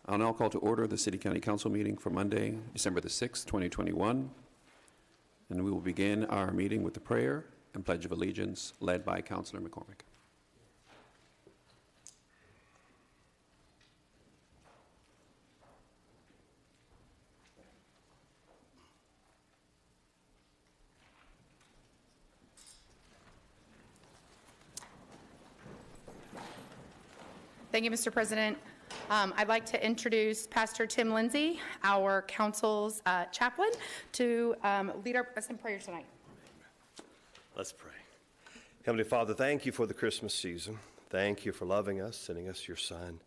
I'll now call to order the City County Council meeting for Monday, December the 6th, 2021. And we will begin our meeting with the prayer and Pledge of Allegiance led by Councilor McCormick. Thank you, Mr. President. I'd like to introduce Pastor Tim Lindsay, our council's chaplain, to lead us in prayer tonight. Let's pray. Heavenly Father, thank you for the Christmas season. Thank you for loving us, sending us your Son.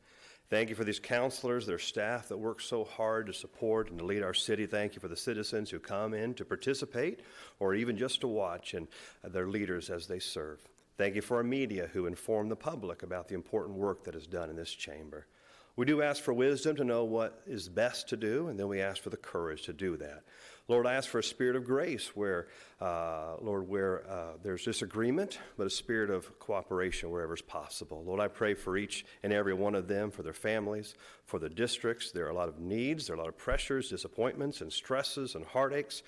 Thank you for these counselors, their staff that work so hard to support and to lead our city. Thank you for the citizens who come in to participate or even just to watch, and their leaders as they serve. Thank you for our media who inform the public about the important work that is done in this chamber. We do ask for wisdom to know what is best to do, and then we ask for the courage to do that. Lord, I ask for a spirit of grace where, there's disagreement, but a spirit of cooperation wherever is possible. Lord, I pray for each and every one of them, for their families, for the districts. There are a lot of needs, there are a lot of pressures, disappointments, and stresses and heartaches,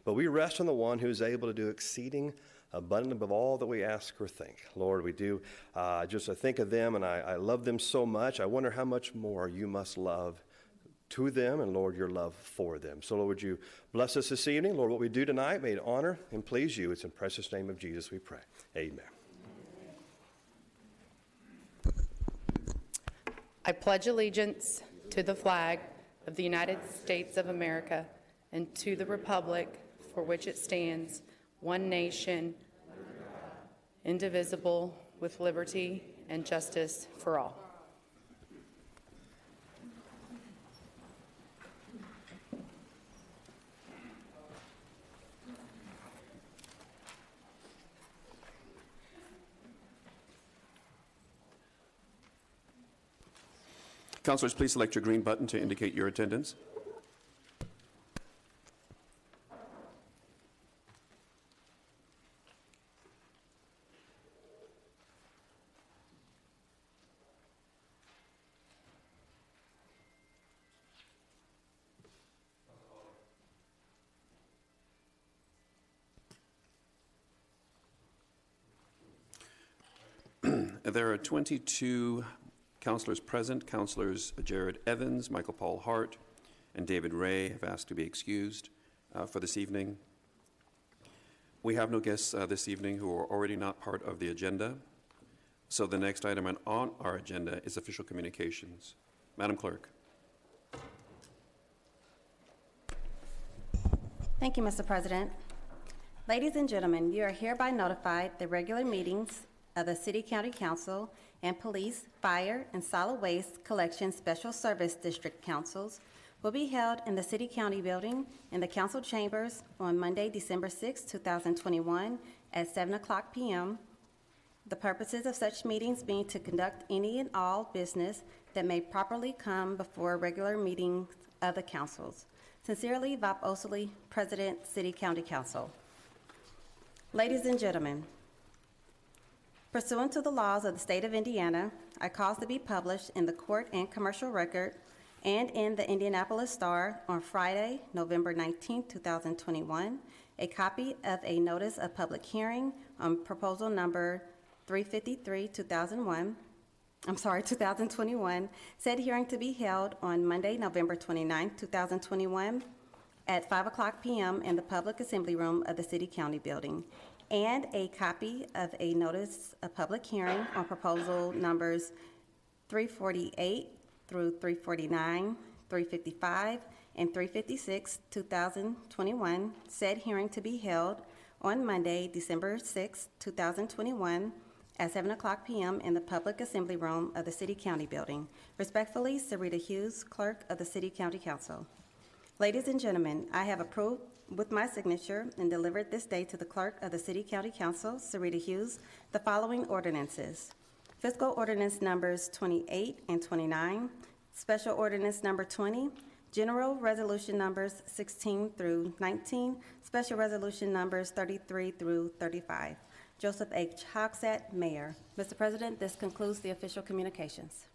but we rest on the one who is able to do exceeding abundant above all that we ask or think. Lord, we do I think of them, and I love them so much. I wonder how much more you must love to them, and Lord, your love for them. So Lord, would you bless us this evening? Lord, what we do tonight, may it honor and please you. It's in the precious name of Jesus we pray. Amen. I pledge allegiance to the flag of the United States of America and to the republic for which it stands, one nation, indivisible, with liberty and justice for all. Councilors, please select your green button to indicate your attendance. There are 22 councilors present. Councilors Jared Evans, Michael Paul Hart, and David Ray have asked to be excused for this evening. We have no guests this evening who are already not part of the agenda. So the next item on our agenda is official communications. Madam Clerk. Thank you, Mr. President. Ladies and gentlemen, you are hereby notified the regular meetings of the City County Council and Police, Fire, and Solid Waste Collection Special Service District Councils will be held in the City County Building in the Council Chambers on Monday, December 6, 2021 at 7:00 p.m. The purposes of such meetings being to conduct any and all business that may properly come before regular meetings of the councils. Sincerely, Vop Osili, President, City County Council. Ladies and gentlemen, pursuant to the laws of the state of Indiana, I cause to be published in the Court and Commercial Record and in the Indianapolis Star on Friday, November 19, 2021, a copy of a notice of public hearing on proposal number 353, 2021, said hearing to be held on Monday, November 29, 2021 at 5:00 p.m. in the Public Assembly Room of the City County Building, and a copy of a notice of public hearing on proposal numbers 348 through 349, 355, and 356, 2021, said hearing to be held on Monday, December 6, 2021, at 7:00 p.m. in the Public Assembly Room of the City County Building. Respectfully, Sarita Hughes, Clerk of the City County Council. Ladies and gentlemen, I have approved with my signature and delivered this day to the Clerk of the City County Council, Sarita Hughes, the following ordinances. Fiscal Ordinance numbers 28 and 29, Special Ordinance number 20, General Resolution numbers 16 through 19, Special Resolution numbers 33 through 35. Joseph H. Hogsett, Mayor. Mr. President, this concludes the official communications.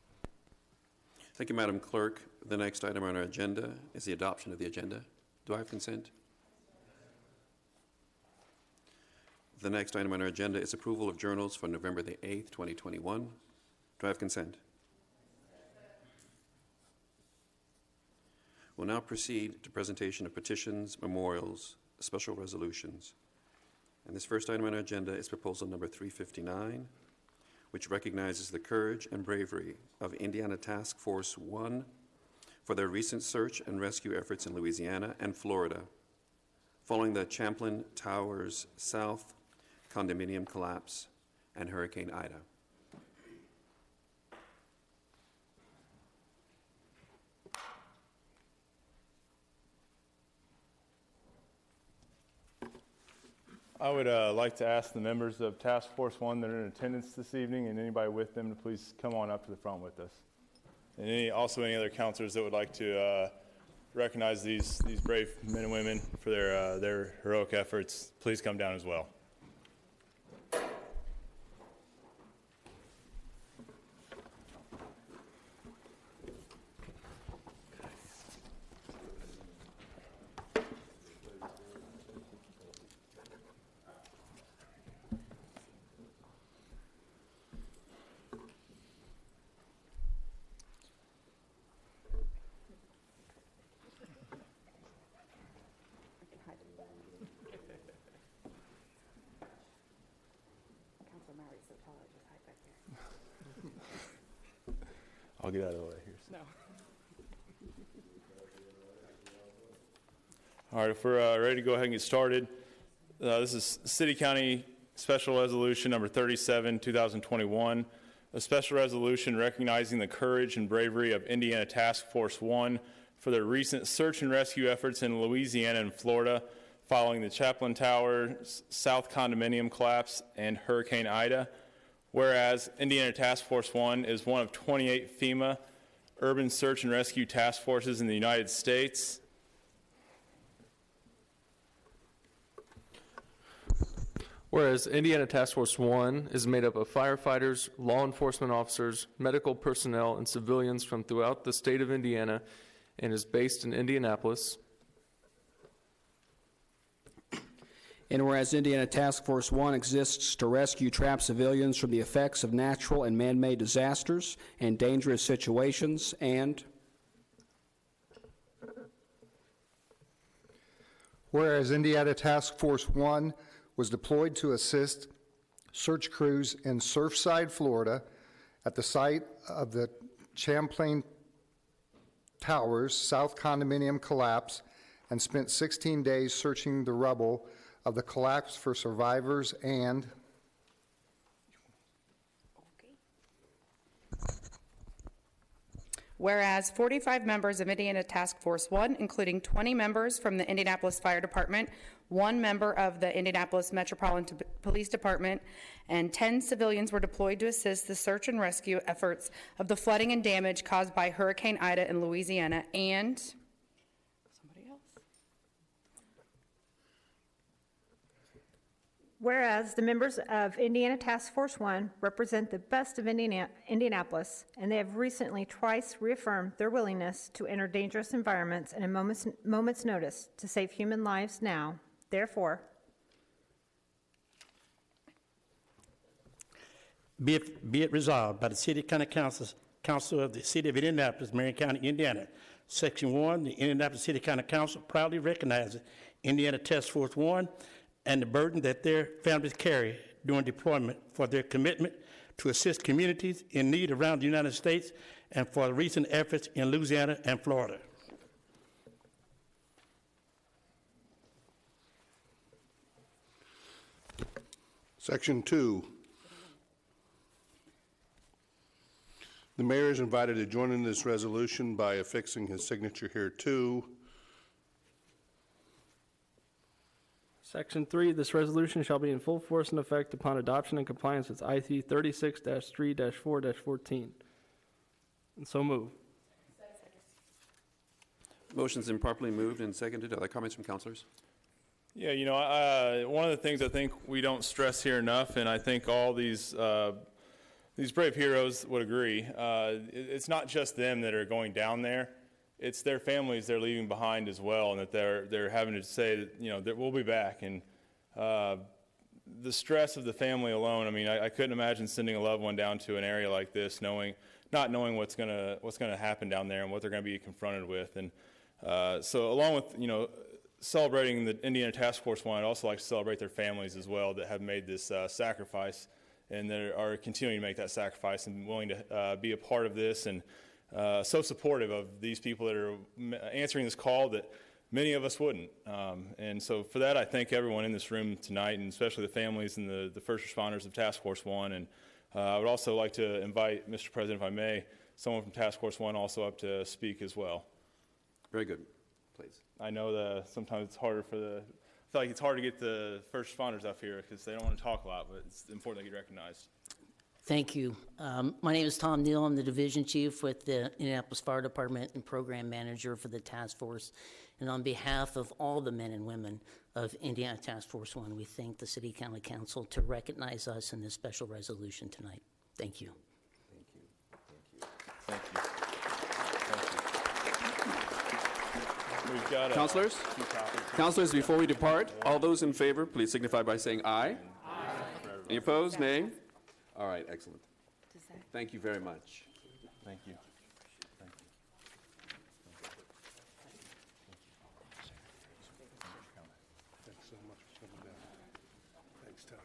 Thank you, Madam Clerk. The next item on our agenda is the adoption of the agenda. Do I have consent? The next item on our agenda is approval of journals for November the 8th, 2021. Do I have consent? We'll now proceed to presentation of petitions, memorials, special resolutions. And this first item on our agenda is proposal number 359, which recognizes the courage and bravery of Indiana Task Force 1 for their recent search and rescue efforts in Louisiana and Florida following the Champlain Towers South condominium collapse and Hurricane Ida. I would like to ask the members of Task Force 1 that are in attendance this evening and anybody with them to please come on up to the front with us. And also any other counselors that would like to recognize these brave men and women for their heroic efforts, please come down as well. I'll get out of the way here. No. All right, if we're ready to go ahead and get started, this is City County Special Resolution number 37, 2021, a special resolution recognizing the courage and bravery of Indiana Task Force 1 for their recent search and rescue efforts in Louisiana and Florida following the Champlain Towers South condominium collapse and Hurricane Ida. Whereas Indiana Task Force 1 is one of 28 FEMA urban search and rescue task forces in the United States. Whereas Indiana Task Force 1 is made up of firefighters, law enforcement officers, medical personnel, and civilians from throughout the state of Indiana and is based in Indianapolis. And whereas Indiana Task Force 1 exists to rescue trapped civilians from the effects of natural and man-made disasters and dangerous situations, and whereas Indiana Task Force 1 was deployed to assist search crews in Surfside, Florida, at the site of the Champlain Towers South condominium collapse and spent 16 days searching the rubble of the collapse for survivors, and whereas 45 members of Indiana Task Force 1, including 20 members from the Indianapolis Fire Department, 1 member of the Indianapolis Metropolitan Police Department, and 10 civilians were deployed to assist the search and rescue efforts of the flooding and damage caused by Hurricane Ida in Louisiana, and somebody else. Whereas the members of Indiana Task Force 1 represent the best of Indianapolis, and they have recently twice reaffirmed their willingness to enter dangerous environments in a moment's notice to save human lives now. Therefore, be it resolved by the City County Council of the City of Indianapolis, Marion County, Indiana. Section 1, the Indianapolis City County Council proudly recognizes Indiana Task Force 1 and the burden that their families carry during deployment for their commitment to assist communities in need around the United States and for the recent efforts in Louisiana and Florida. Section 2. The mayor is invited to join in this resolution by affixing his signature here too. Section 3, this resolution shall be in full force and effect upon adoption and compliance with IT 36-3-4-14. And so move. Motion's been properly moved and seconded. Other comments from councilors? Yeah, you know, one of the things I think we don't stress here enough, and I think all these these brave heroes would agree. It's not just them that are going down there. It's their families they're leaving behind as well, and that they're having to say that, that we'll be back. And the stress of the family alone, I mean, I couldn't imagine sending a loved one down to an area like this not knowing what's gonna happen down there and what they're gonna be confronted with. And so along with, celebrating the Indiana Task Force 1, I'd also like to celebrate their families as well that have made this sacrifice and that are continuing to make that sacrifice and willing to be a part of this, and so supportive of these people that are answering this call that many of us wouldn't. And so for that, I thank everyone in this room tonight, and especially the families and the first responders of Task Force 1. And I would also like to invite, Mr. President, if I may, someone from Task Force 1 also up to speak as well. Very good. Please. I know that sometimes it's harder I feel like it's hard to get the first responders up here because they don't want to talk a lot, but it's important they get recognized. Thank you. My name is Tom Neal. I'm the division chief with the Indianapolis Fire Department and program manager for the task force. And on behalf of all the men and women of Indiana Task Force 1, we thank the City County Council to recognize us in this special resolution tonight. Thank you. Thank you. Thank you. Thank you. We've got Councilors, before we depart, all those in favor, please signify by saying aye. Aye. Any opposed? Nay? All right, excellent. Thank you very much. Thank you. Thanks so much for coming down. Thanks, Tom.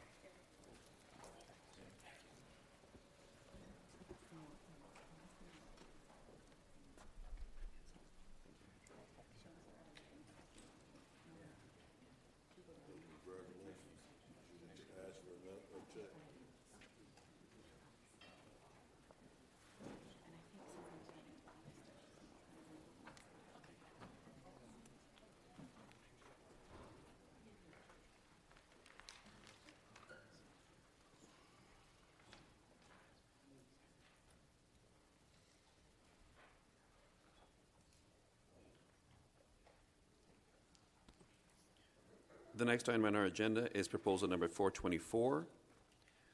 The next item on our agenda is proposal number 424,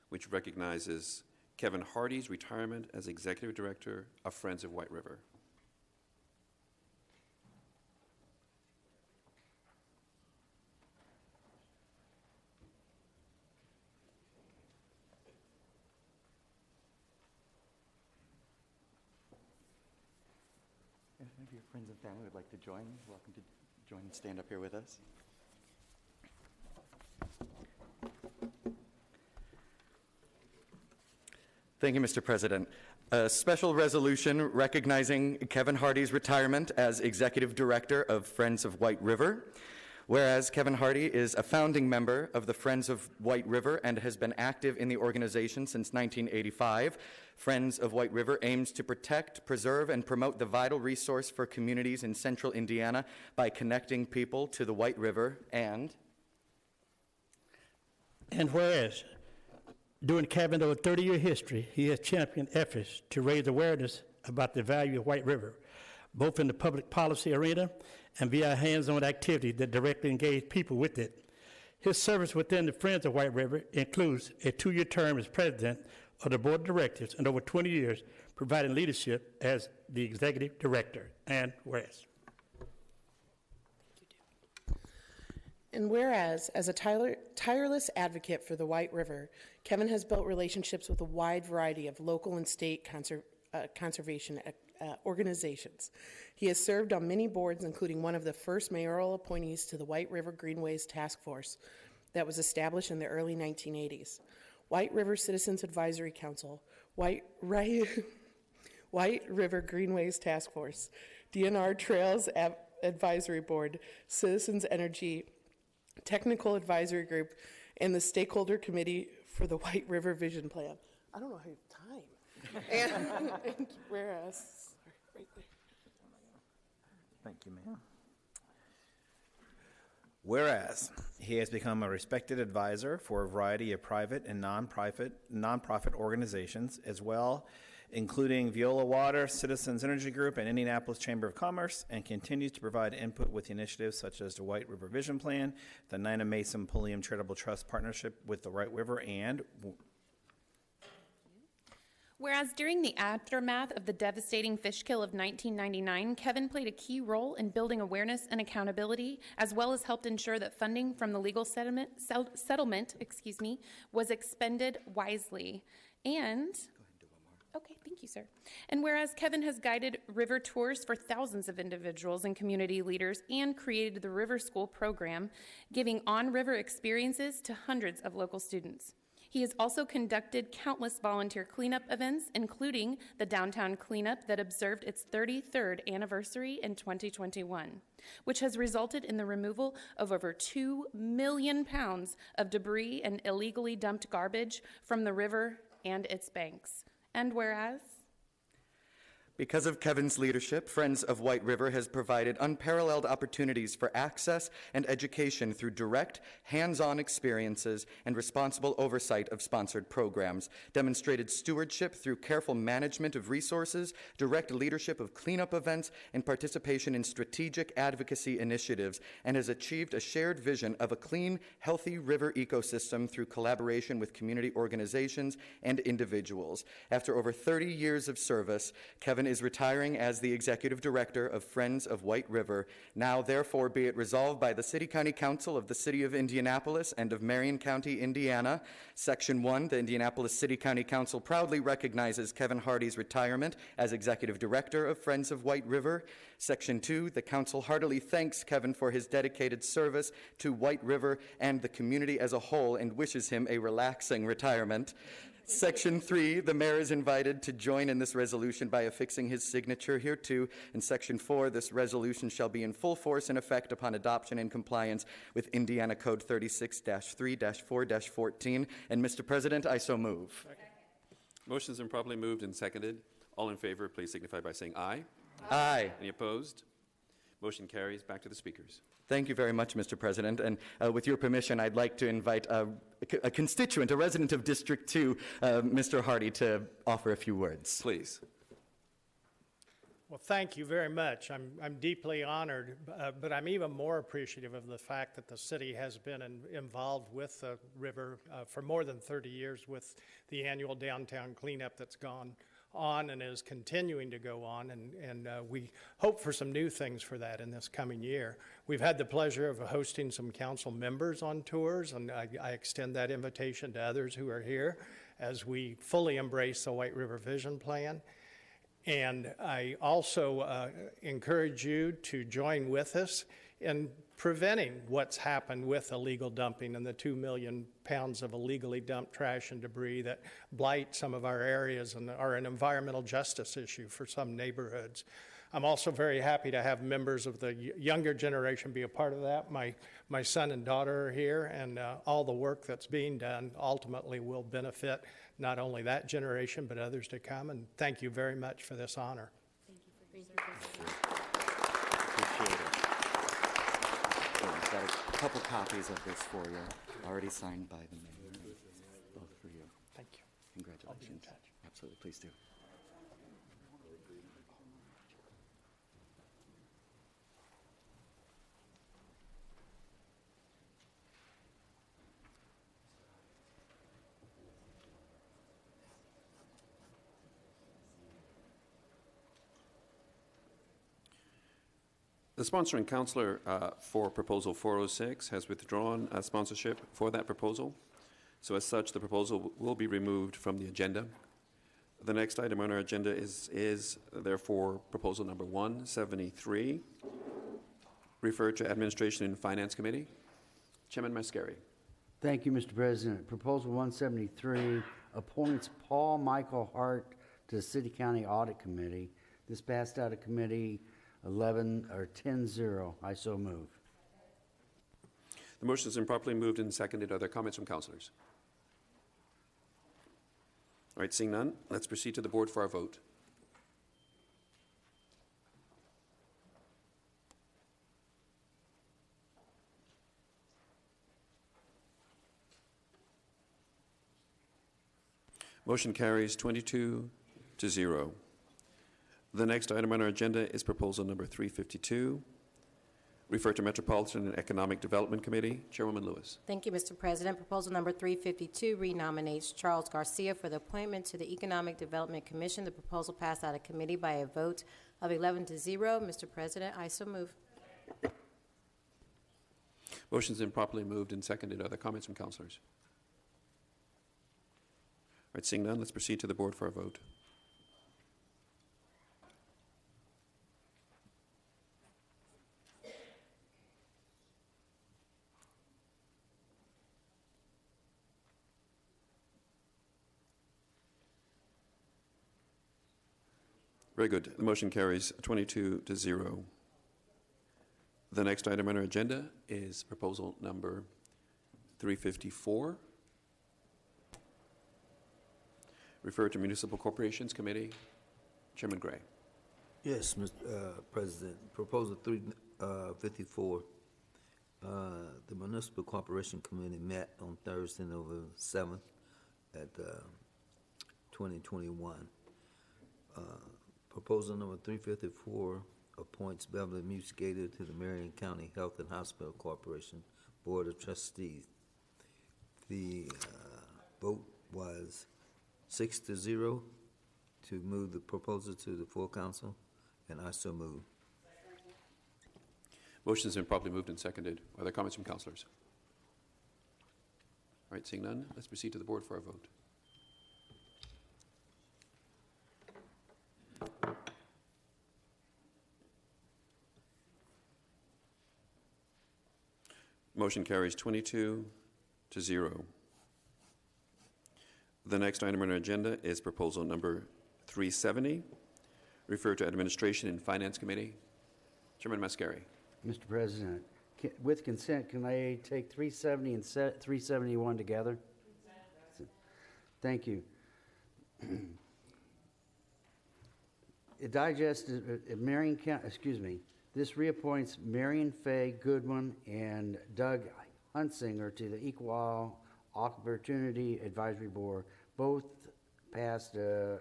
which recognizes Kevin Hardy's retirement as Executive Director of Friends of White River. If maybe your friends and family would like to join, welcome to join and stand up here with us. Thank you, Mr. President. A special resolution recognizing Kevin Hardy's retirement as Executive Director of Friends of White River. Whereas Kevin Hardy is a founding member of the Friends of White River and has been active in the organization since 1985, Friends of White River aims to protect, preserve, and promote the vital resource for communities in central Indiana by connecting people to the White River and whereas, during Kevin's over 30-year history, he has championed efforts to raise awareness about the value of White River, both in the public policy arena and via hands-on activity that directly engage people with it. His service within the Friends of White River includes a 2-year term as president of the board of directors and over 20 years providing leadership as the executive director. And whereas. And whereas, as a tireless advocate for the White River, Kevin has built relationships with a wide variety of local and state conservation organizations. He has served on many boards, including one of the first mayoral appointees to the White River Greenways Task Force that was established in the early 1980s. White River Citizens Advisory Council, White River Greenways Task Force, DNR Trails Advisory Board, Citizens Energy Technical Advisory Group, and the Stakeholder Committee for the White River Vision Plan. I don't know how you have time. And whereas, sorry, right there. Thank you, ma'am. Whereas he has become a respected advisor for a variety of private and nonprofit organizations, as well, including Viola Water, Citizens Energy Group, and Indianapolis Chamber of Commerce, and continues to provide input with initiatives such as the White River Vision Plan, the Nina Mason Pulliam Charitable Trust Partnership with the White River, and Whereas during the aftermath of the devastating fish kill of 1999, Kevin played a key role in building awareness and accountability, as well as helped ensure that funding from the legal settlement was expended wisely. And okay, thank you, sir. And whereas Kevin has guided river tours for thousands of individuals and community leaders and created the River School program, giving on-river experiences to hundreds of local students. He has also conducted countless volunteer cleanup events, including the downtown cleanup that observed its 33rd anniversary in 2021, which has resulted in the removal of over 2 million pounds of debris and illegally dumped garbage from the river and its banks. And whereas, because of Kevin's leadership, Friends of White River has provided unparalleled opportunities for access and education through direct, hands-on experiences and responsible oversight of sponsored programs, demonstrated stewardship through careful management of resources, direct leadership of cleanup events, and participation in strategic advocacy initiatives, and has achieved a shared vision of a clean, healthy river ecosystem through collaboration with community organizations and individuals. After over 30 years of service, Kevin is retiring as the Executive Director of Friends of White River. Now, therefore, be it resolved by the City County Council of the City of Indianapolis and of Marion County, Indiana. Section 1, the Indianapolis City County Council proudly recognizes Kevin Hardy's retirement as Executive Director of Friends of White River. Section 2, the Council heartily thanks Kevin for his dedicated service to White River and the community as a whole and wishes him a relaxing retirement. Section 3, the mayor is invited to join in this resolution by affixing his signature hereto. And Section 4, this resolution shall be in full force and effect upon adoption and compliance with Indiana Code 36-3-4-14. And Mr. President, I so move. Motion's been properly moved and seconded. All in favor, please signify by saying aye. Aye. Any opposed? Motion carries. Back to the speakers. Thank you very much, Mr. President. And with your permission, I'd like to invite a constituent, a resident of District 2, Mr. Hardy, to offer a few words. Please. Well, thank you very much. I'm deeply honored, but I'm even more appreciative of the fact that the city has been involved with the river for more than 30 years with the annual downtown cleanup that's gone on and is continuing to go on, and we hope for some new things for that in this coming year. We've had the pleasure of hosting some council members on tours, and I extend that invitation to others who are here as we fully embrace the White River Vision Plan. And I also encourage you to join with us in preventing what's happened with illegal dumping and the 2 million pounds of illegally dumped trash and debris that blight some of our areas and are an environmental justice issue for some neighborhoods. I'm also very happy to have members of the younger generation be a part of that. My son and daughter are here, and all the work that's being done ultimately will benefit not only that generation but others to come. And thank you very much for this honor. Thank you for appreciate it. I've got a couple copies of this for you, already signed by the mayor. Both for you. Thank you. Congratulations. I'll be in touch. Absolutely, please do. The sponsoring counselor for Proposal 406 has withdrawn sponsorship for that proposal. So as such, the proposal will be removed from the agenda. The next item on our agenda is therefore Proposal number 173, referred to Administration and Finance Committee. Chairman Mascari. Thank you, Mr. President. Proposal 173 appoints Paul Michael Hart to the City County Audit Committee. This passed out of committee 10-0. I so move. The motion has been properly moved and seconded. Are there comments from councilors? All right, seeing none, let's proceed to the board for our vote. Motion carries 22-0. The next item on our agenda is Proposal number 352, Refer to Metropolitan and Economic Development Committee. Chairwoman Lewis. Thank you, Mr. President. Proposal number 352 renominates Charles Garcia for the appointment to the Economic Development Commission. The proposal passed out of committee by a vote of 11-0. Mr. President, I so move. Motion's been properly moved and seconded. Other comments from councilors? All right, seeing none, let's proceed to the board for a vote. Very good. The motion carries 22-0. The next item on our agenda is proposal number 354. Refer to Municipal Corporations Committee. Chairman Gray. Yes, Mr. President. Proposal 354. The Municipal Corporation Committee met on Thursday, November 7th at 2021. Proposal number 354 appoints Beverly Muse-Gator to the Marion County Health and Hospital Corporation Board of Trustees. The vote was 6-0 to move the proposal to the full council, and I so move. Motion has been properly moved and seconded. Are there comments from councilors? All right, seeing none, let's proceed to the board for our vote. Motion carries 22-0. The next item on our agenda is proposal number 370. Refer to Administration and Finance Committee. Chairman Mascari. Mr. President, with consent, can I take 370 and 371 together? Thank you. It digested Marion County, excuse me. This reappoints Marion Fay Goodwin and Doug Hunsinger to the Equal Opportunity Advisory Board. Both passed 11-0.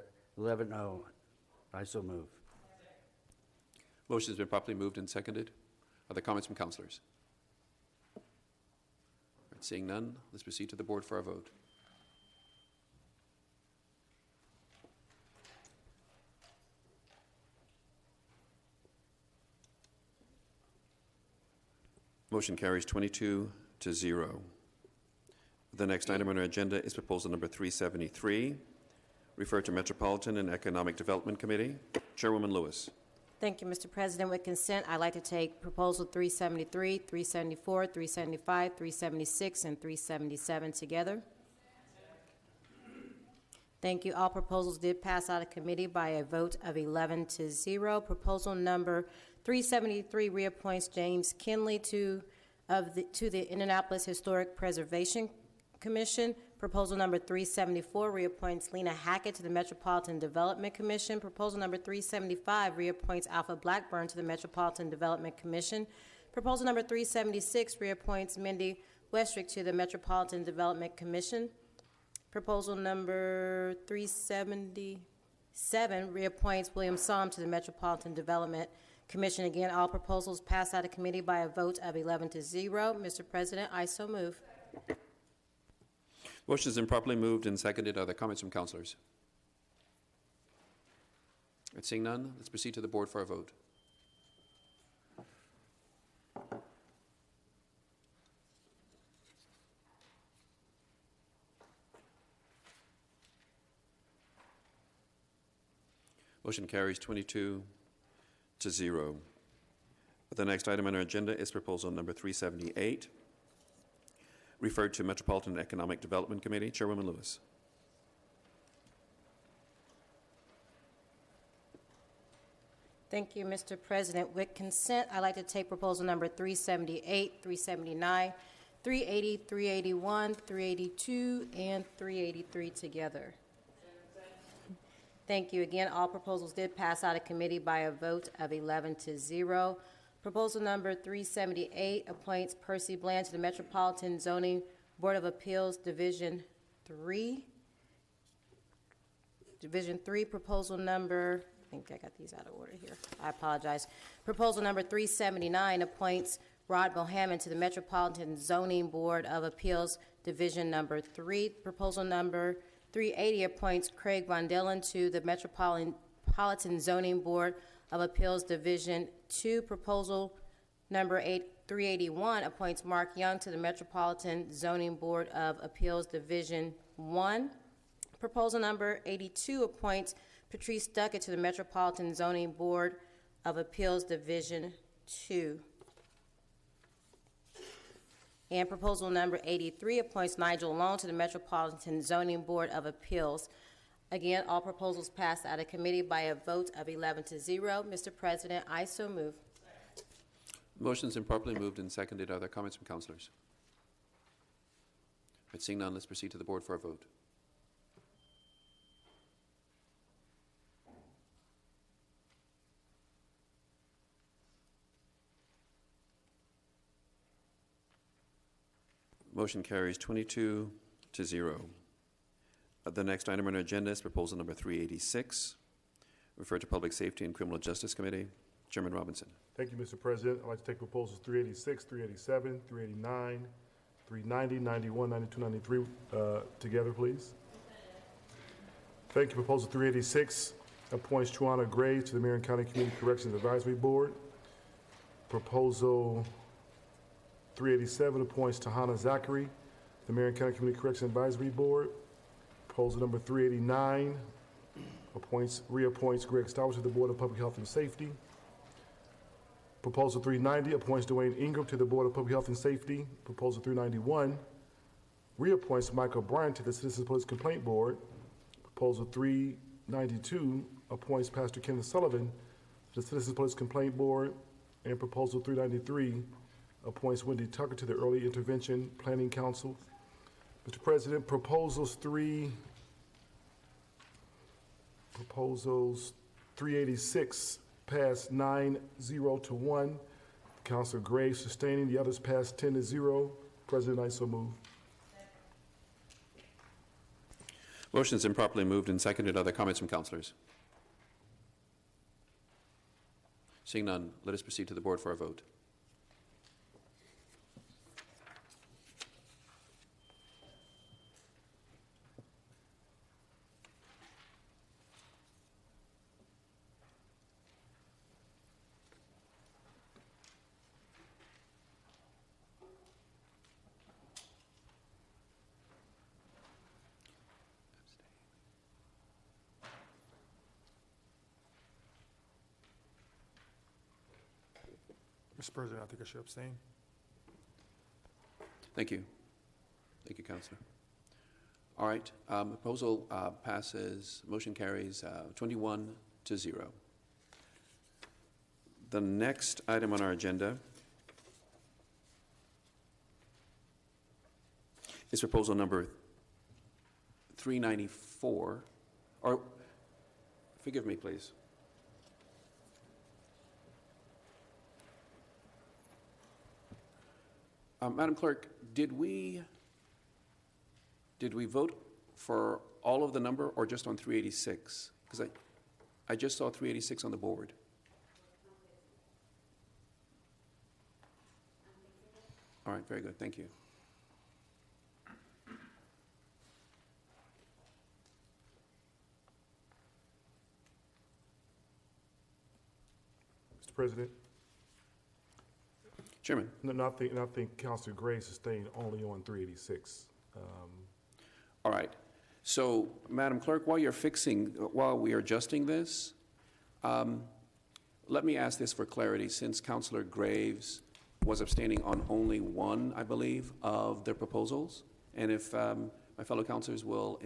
I so move. Motion has been properly moved and seconded. Are there comments from councilors? All right, seeing none, let's proceed to the board for our vote. Motion carries 22-0. The next item on our agenda is proposal number 373. Refer to Metropolitan and Economic Development Committee. Chairwoman Lewis. Thank you, Mr. President. With consent, I'd like to take proposal 373, 374, 375, 376, and 377 together. Thank you. All proposals did pass out of committee by a vote of 11-0. Proposal number 373 reappoints James Kinley to the Indianapolis Historic Preservation Commission. Proposal number 374 reappoints Lena Hackett to the Metropolitan Development Commission. Proposal number 375 reappoints Alpha Blackburn to the Metropolitan Development Commission. Proposal number 376 reappoints Mindy Westrick to the Metropolitan Development Commission. Proposal number 377 reappoints William Somm to the Metropolitan Development Commission. Again, all proposals passed out of committee by a vote of 11-0. Mr. President, I so move. Motion has been properly moved and seconded. Are there comments from councilors? All right, seeing none, let's proceed to the board for a vote. Motion carries 22-0. The next item on our agenda is proposal number 378. Referred to Metropolitan Economic Development Committee. Chairwoman Lewis. Thank you, Mr. President. With consent, I'd like to take proposal number 378, 379, 380, 381, 382, and 383 together. Thank you. Again, all proposals did pass out of committee by a vote of 11-0. Proposal number 378 appoints Percy Bland to the Metropolitan Zoning Board of Appeals, Division 3. Division 3, proposal number think I got these out of order here. I apologize. Proposal number 379 appoints Rod Bohannon to the Metropolitan Zoning Board of Appeals, Division Number 3. Proposal number 380 appoints Craig Von Dillon to the Metropolitan Zoning Board of Appeals, Division 2. Proposal number 381 appoints Mark Young to the Metropolitan Zoning Board of Appeals, Division 1. Proposal number 82 appoints Patrice Duckett to the Metropolitan Zoning Board of Appeals, Division 2. And proposal number 83 appoints Nigel Long to the Metropolitan Zoning Board of Appeals. Again, all proposals passed out of committee by a vote of 11 to 0. Mr. President, I so move. Motion's been properly moved and seconded. Are there comments from councilors? Seeing none, let's proceed to the board for a vote. Motion carries 22 to 0. The next item on our agenda is proposal number 386, referred to Public Safety and Criminal Justice Committee. Chairman Robinson. Thank you, Mr. President. I'd like to take proposals 386, 387, 389, 390, 91, 92, 93 together, please. Thank you. Proposal 386 appoints Truana Gray to the Marion County Community Corrections Advisory Board. Proposal 387 appoints Tahana Zachary to the Marion County Community Corrections Advisory Board. Proposal number 389 reappoints Greg Stowers to the Board of Public Health and Safety. Proposal 390 appoints Dwayne Ingram to the Board of Public Health and Safety. Proposal 391 reappoints Michael Bryan to the Citizens Police Complaint Board. Proposal 392 appoints Pastor Kenneth Sullivan to the Citizens Police Complaint Board. And proposal 393 appoints Wendy Tucker to the Early Intervention Planning Council. Mr. President, proposals 386 passed 9-0 to 1. Councilor Gray sustaining. The others passed 10-0. President, I so move. Motion's been properly moved and seconded. Other comments from councilors? Seeing none, let us proceed to the board for a vote. Mr. President, I think I should abstain. Thank you. Thank you, Councilor. All right. Proposal passes. Motion carries 21 to 0. The next item on our agenda is proposal number 394. Or, forgive me, please. Madam Clerk, did we vote for all of the number or just on 386? Because I just saw 386 on the board. All right, very good. Thank you. Mr. President. Chairman. No, I think Councilor Gray sustained only on 386. All right. So, Madam Clerk, while we are adjusting this, let me ask this for clarity. Since Councilor Graves was abstaining on only one, I believe, of the proposals, and if my fellow councilors will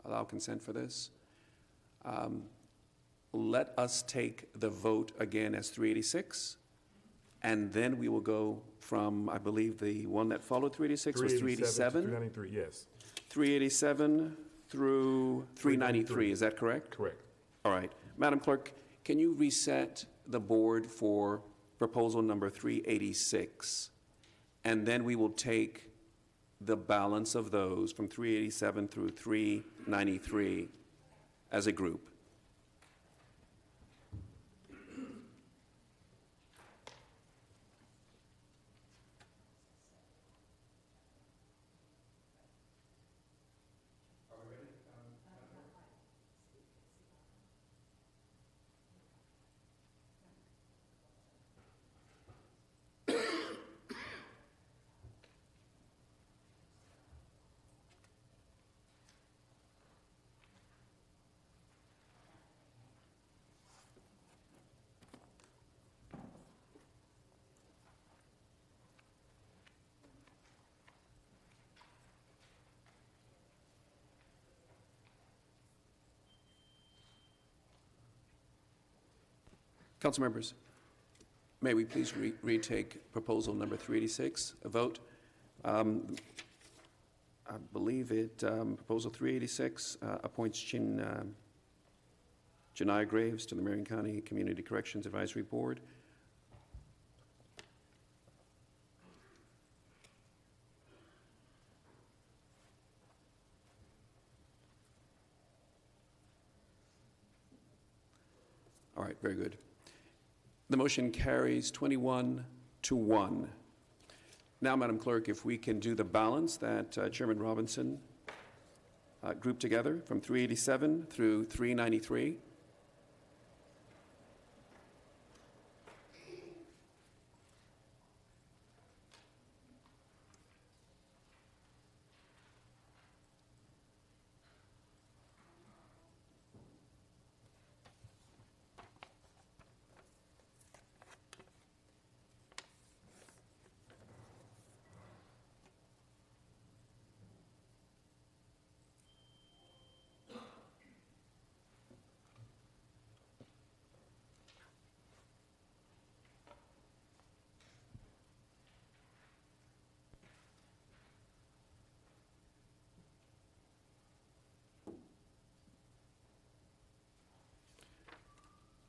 allow consent for this, let us take the vote again as 386. And then we will go from, I believe, the one that followed 386 was 387? 393, yes. 387 through 393, is that correct? Correct. All right. Madam Clerk, can you reset the board for proposal number 386? And then we will take the balance of those from 387 through 393 as a group. Council members, may we please retake proposal number 386, a vote? I believe it, proposal 386 appoints Janiyah Graves to the Marion County Community Corrections Advisory Board. All right, very good. The motion carries 21 to 1. Now, Madam Clerk, if we can do the balance that Chairman Robinson grouped together from 387 through 393.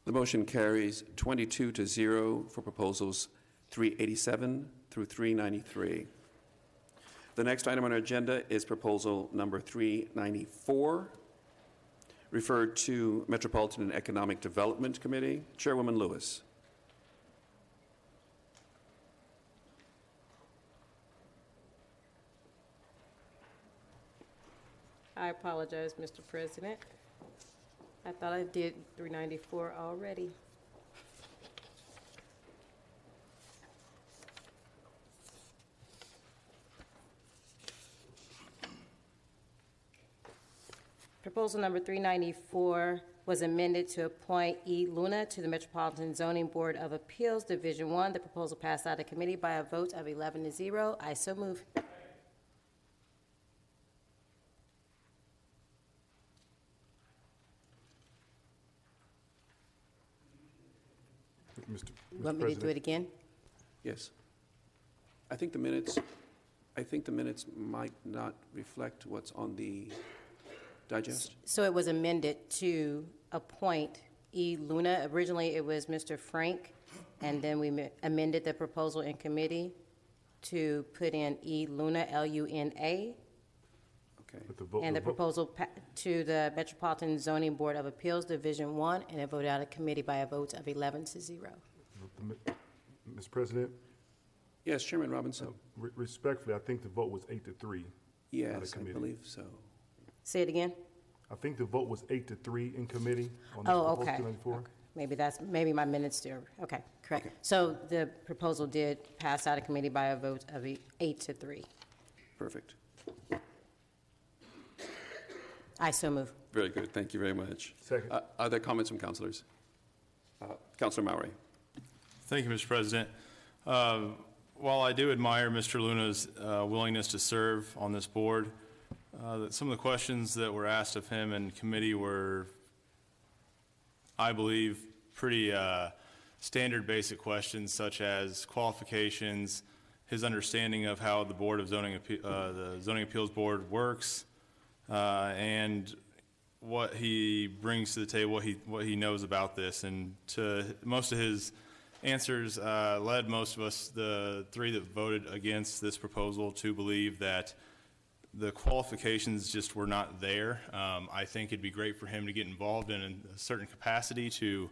The motion carries 22 to 0 for proposals 387 through 393. The next item on our agenda is proposal number 394, referred to Metropolitan and Economic Development Committee. Chairwoman Lewis. I apologize, Mr. President. I thought I did 394 already. Proposal number 394 was amended to appoint E. Luna to the Metropolitan Zoning Board of Appeals, Division 1. The proposal passed out of committee by a vote of 11 to 0. I so move. Want me to do it again? Yes. I think the minutes might not reflect what's on the digest. So it was amended to appoint E. Luna. Originally, it was Mr. Frank, and then we amended the proposal in committee to put in E. Luna, L-U-N-A. Okay. And the proposal to the Metropolitan Zoning Board of Appeals, Division 1, and it voted out of committee by a vote of 11 to 0. Mr. President? Yes, Chairman Robinson. Respectfully, I think the vote was 8 to 3. Yes, I believe so. Say it again. I think the vote was 8 to 3 in committee on Oh, proposal okay. 294. Maybe my minutes there. Okay, correct. Okay. So the proposal did pass out of committee by a vote of 8 to 3. Perfect. I so move. Very good. Thank you very much. Second. Are there comments from councilors? Councilor Mowry. Thank you, Mr. President. While I do admire Mr. Luna's willingness to serve on this board, some of the questions that were asked of him in committee were, I believe, pretty standard basic questions, such as qualifications, his understanding of how the Board of the Zoning Appeals Board works, and what he brings to the table, what he knows about this. And to most of his answers led most of us, the three that voted against this proposal, to believe that the qualifications just were not there. I think it'd be great for him to get involved in a certain capacity to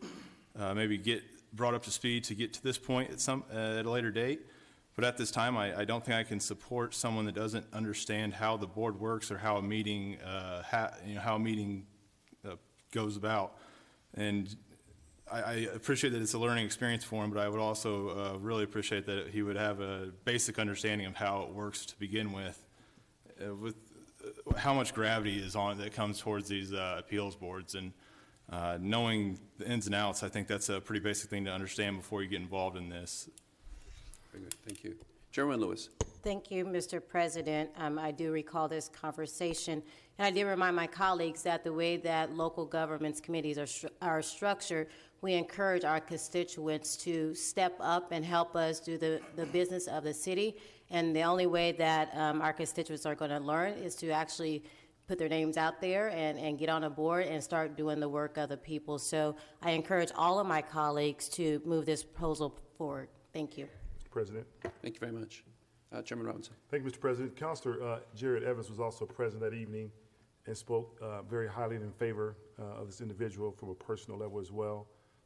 maybe get brought up to speed to get to this point at a later date. But at this time, I don't think I can support someone that doesn't understand how the board works or how a meeting, goes about. And I appreciate that it's a learning experience for him, but I would also really appreciate that he would have a basic understanding of how it works to begin with how much gravity is on it that comes towards these appeals boards. And knowing the ins and outs, I think that's a pretty basic thing to understand before you get involved in this. Very good. Thank you. Chairman Lewis. Thank you, Mr. President. I do recall this conversation, and I did remind my colleagues that the way that local governments committees are structured, we encourage our constituents to step up and help us do the business of the city. And the only way that our constituents are going to learn is to actually put their names out there and get on a board and start doing the work of the people. So I encourage all of my colleagues to move this proposal forward. Thank you. Mr. President. Thank you very much. Chairman Robinson. Thank you, Mr. President. Councilor Jared Evans was also present that evening and spoke very highly in favor of this individual from a personal level as well.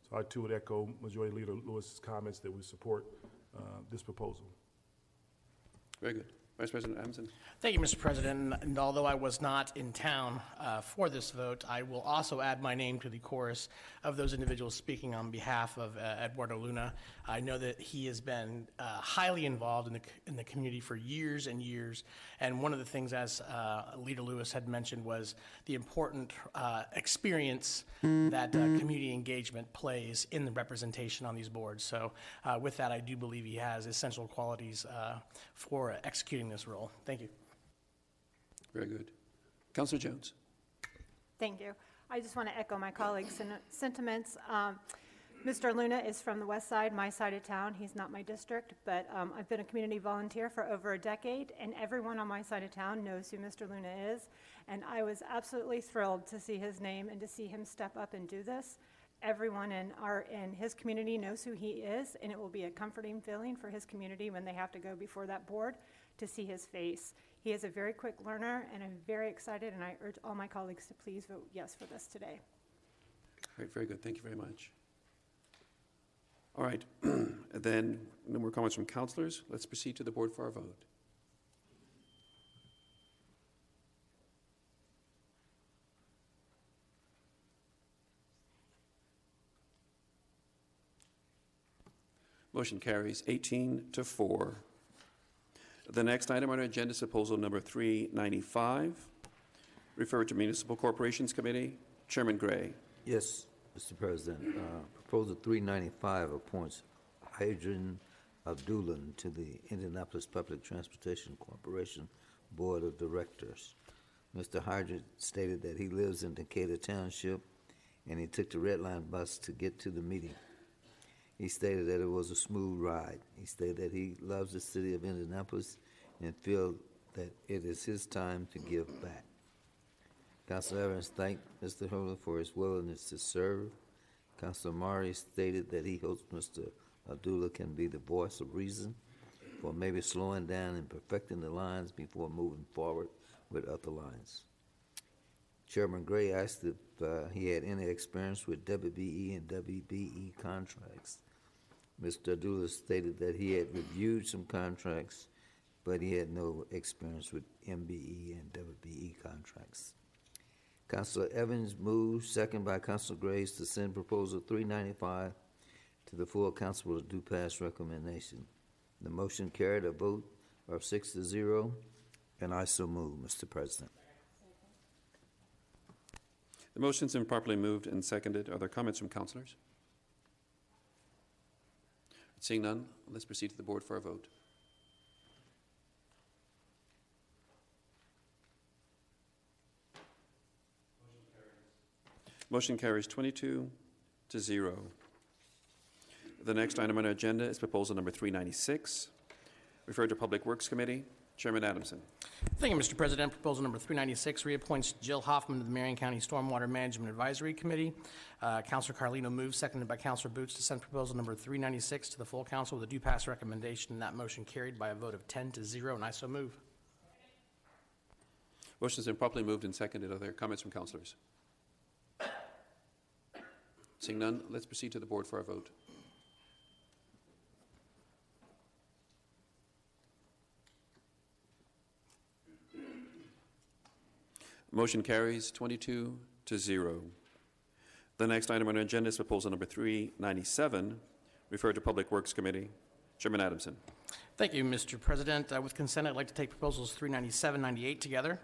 So I too would echo Majority Leader Lewis's comments that we support this proposal. Very good. Vice President Adamson. Thank you, Mr. President. And although I was not in town for this vote, I will also add my name to the chorus of those individuals speaking on behalf of Eduardo Luna. I know that he has been highly involved in the community for years and years. And one of the things, as Leader Lewis had mentioned, was the important experience that community engagement plays in the representation on these boards. So with that, I do believe he has essential qualities for executing this role. Thank you. Very good. Councilor Jones. Thank you. I just want to echo my colleagues' sentiments. Mr. Luna is from the west side, my side of town. He's not my district, but I've been a community volunteer for over a decade, and everyone on my side of town knows who Mr. Luna is. And I was absolutely thrilled to see his name and to see him step up and do this. Everyone in his community knows who he is, and it will be a comforting feeling for his community when they have to go before that board to see his face. He is a very quick learner, and I'm very excited, and I urge all my colleagues to please vote yes for this today. All right, very good. Thank you very much. All right, then no more comments from councilors. Let's proceed to the board for our vote. Motion carries 18-4. The next item on our agenda is proposal number 395, referred to Municipal Corporations Committee. Chairman Gray. Yes, Mr. President. Proposal 395 appoints Adjournment Abdullah to the Indianapolis Public Transportation Corporation Board of Directors. Mr. Hydra stated that he lives in Decatur Township and he took the Red Line bus to get to the meeting. He stated that it was a smooth ride. He stated that he loves the city of Indianapolis and feels that it is his time to give back. Councilor Evans thanked Mr. Holder for his willingness to serve. Councilor Murray stated that he hopes Mr. Abdullah can be the voice of reason for maybe slowing down and perfecting the lines before moving forward with other lines. Chairman Gray asked if he had any experience with WBE and WBE contracts. Mr. Abdullah stated that he had reviewed some contracts, but he had no experience with MBE and WBE contracts. Councilor Evans moved, second by Councilor Graves, to send proposal 395 to the full council with a due pass recommendation. The motion carried a vote of 6-0, and I so move, Mr. President. The motion's been properly moved and seconded. Are there comments from councilors? Seeing none, let's proceed to the board for a vote. Motion carries 22-0. The next item on our agenda is proposal number 396, referred to Public Works Committee. Chairman Adamson. Thank you, Mr. President. Proposal number 396 reappoints Jill Hoffman to the Marion County Stormwater Management Advisory Committee. Councilor Carlino moves, seconded by Councilor Boots, to send proposal number 396 to the full council with a due pass recommendation, and that motion carried by a vote of 10-0, and I so move. Motion has been properly moved and seconded. Are there comments from councilors? Seeing none, let's proceed to the board for our vote. Motion carries 22-0. The next item on our agenda is proposal number 397, referred to Public Works Committee. Chairman Adamson. Thank you, Mr. President. With consent, I'd like to take proposals 397, 98 together.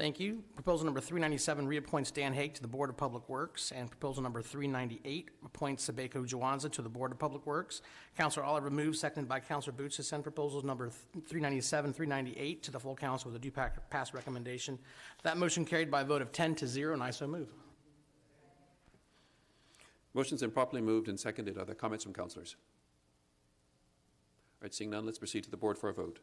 Thank you. Proposal number 397 reappoints Dan Haig to the Board of Public Works, and proposal number 398 appoints Sabeko Jawanza to the Board of Public Works. Councilor Oliver moves, seconded by Councilor Boots, to send proposals number 397, 398 to the full council with a due pass recommendation. That motion carried by a vote of 10-0, and I so move. Motion's been properly moved and seconded. Are there comments from councilors? All right, seeing none, let's proceed to the board for a vote.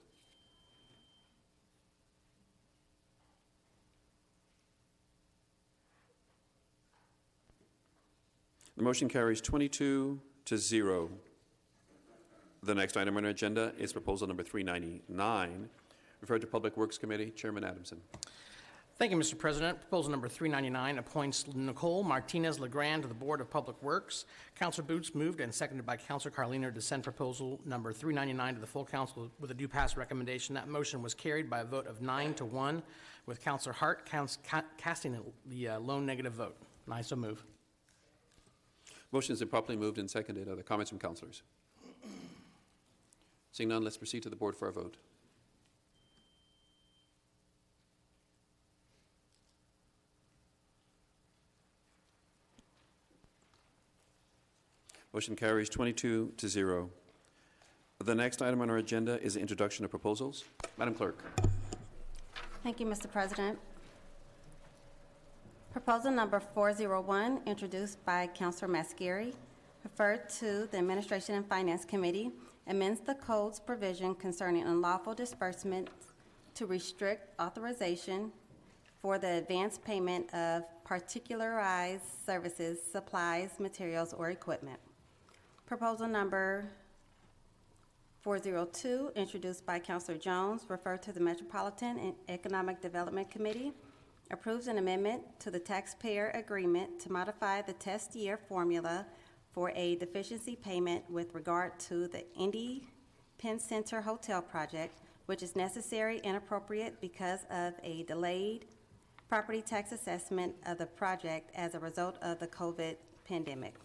The motion carries 22-0. The next item on our agenda is proposal number 399, referred to Public Works Committee. Chairman Adamson. Thank you, Mr. President. Proposal number 399 appoints Nicole Martinez-Legrand to the Board of Public Works. Councilor Boots moved and seconded by Councilor Carlino to send proposal number 399 to the full council with a due pass recommendation. That motion was carried by a vote of 9-1, with Councilor Hart casting the lone negative vote. And I so move. Motion has been properly moved and seconded. Are there comments from councilors? Seeing none, let's proceed to the board for a vote. Motion carries 22-0. The next item on our agenda is the introduction of proposals. Madam Clerk. Thank you, Mr. President. Proposal number 401, introduced by Councilor Mascari, referred to the Administration and Finance Committee, amends the code's provision concerning unlawful disbursements to restrict authorization for the advance payment of particularized services, supplies, materials, or equipment. Proposal number 402, introduced by Councilor Jones, referred to the Metropolitan and Economic Development Committee, approves an amendment to the taxpayer agreement to modify the test year formula for a deficiency payment with regard to the Indy Penn Center Hotel project, which is necessary and appropriate because of a delayed property tax assessment of the project as a result of the COVID pandemic.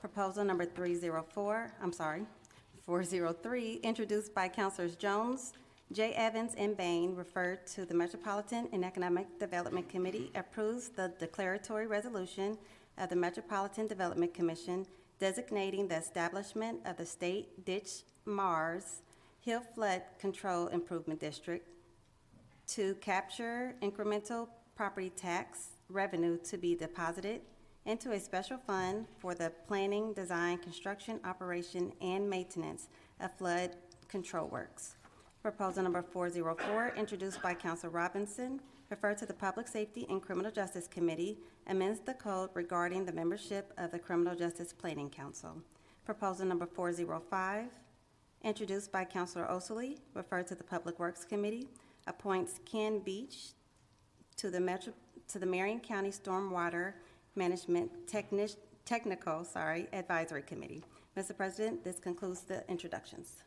Proposal number 403, introduced by Councilors Jones, J. Evans, and Bain, referred to the Metropolitan and Economic Development Committee, approves the declaratory resolution of the Metropolitan Development Commission designating the establishment of the State Ditch Mars Hill Flood Control Improvement District to capture incremental property tax revenue to be deposited into a special fund for the planning, design, construction, operation, and maintenance of flood control works. Proposal number 404, introduced by Councilor Robinson, referred to the Public Safety and Criminal Justice Committee, amends the code regarding the membership of the Criminal Justice Planning Council. Proposal number 405, introduced by Councilor Osili, referred to the Public Works Committee, appoints Ken Beach to the Marion County Stormwater Management Technical Advisory Committee. Mr. President, this concludes the introductions.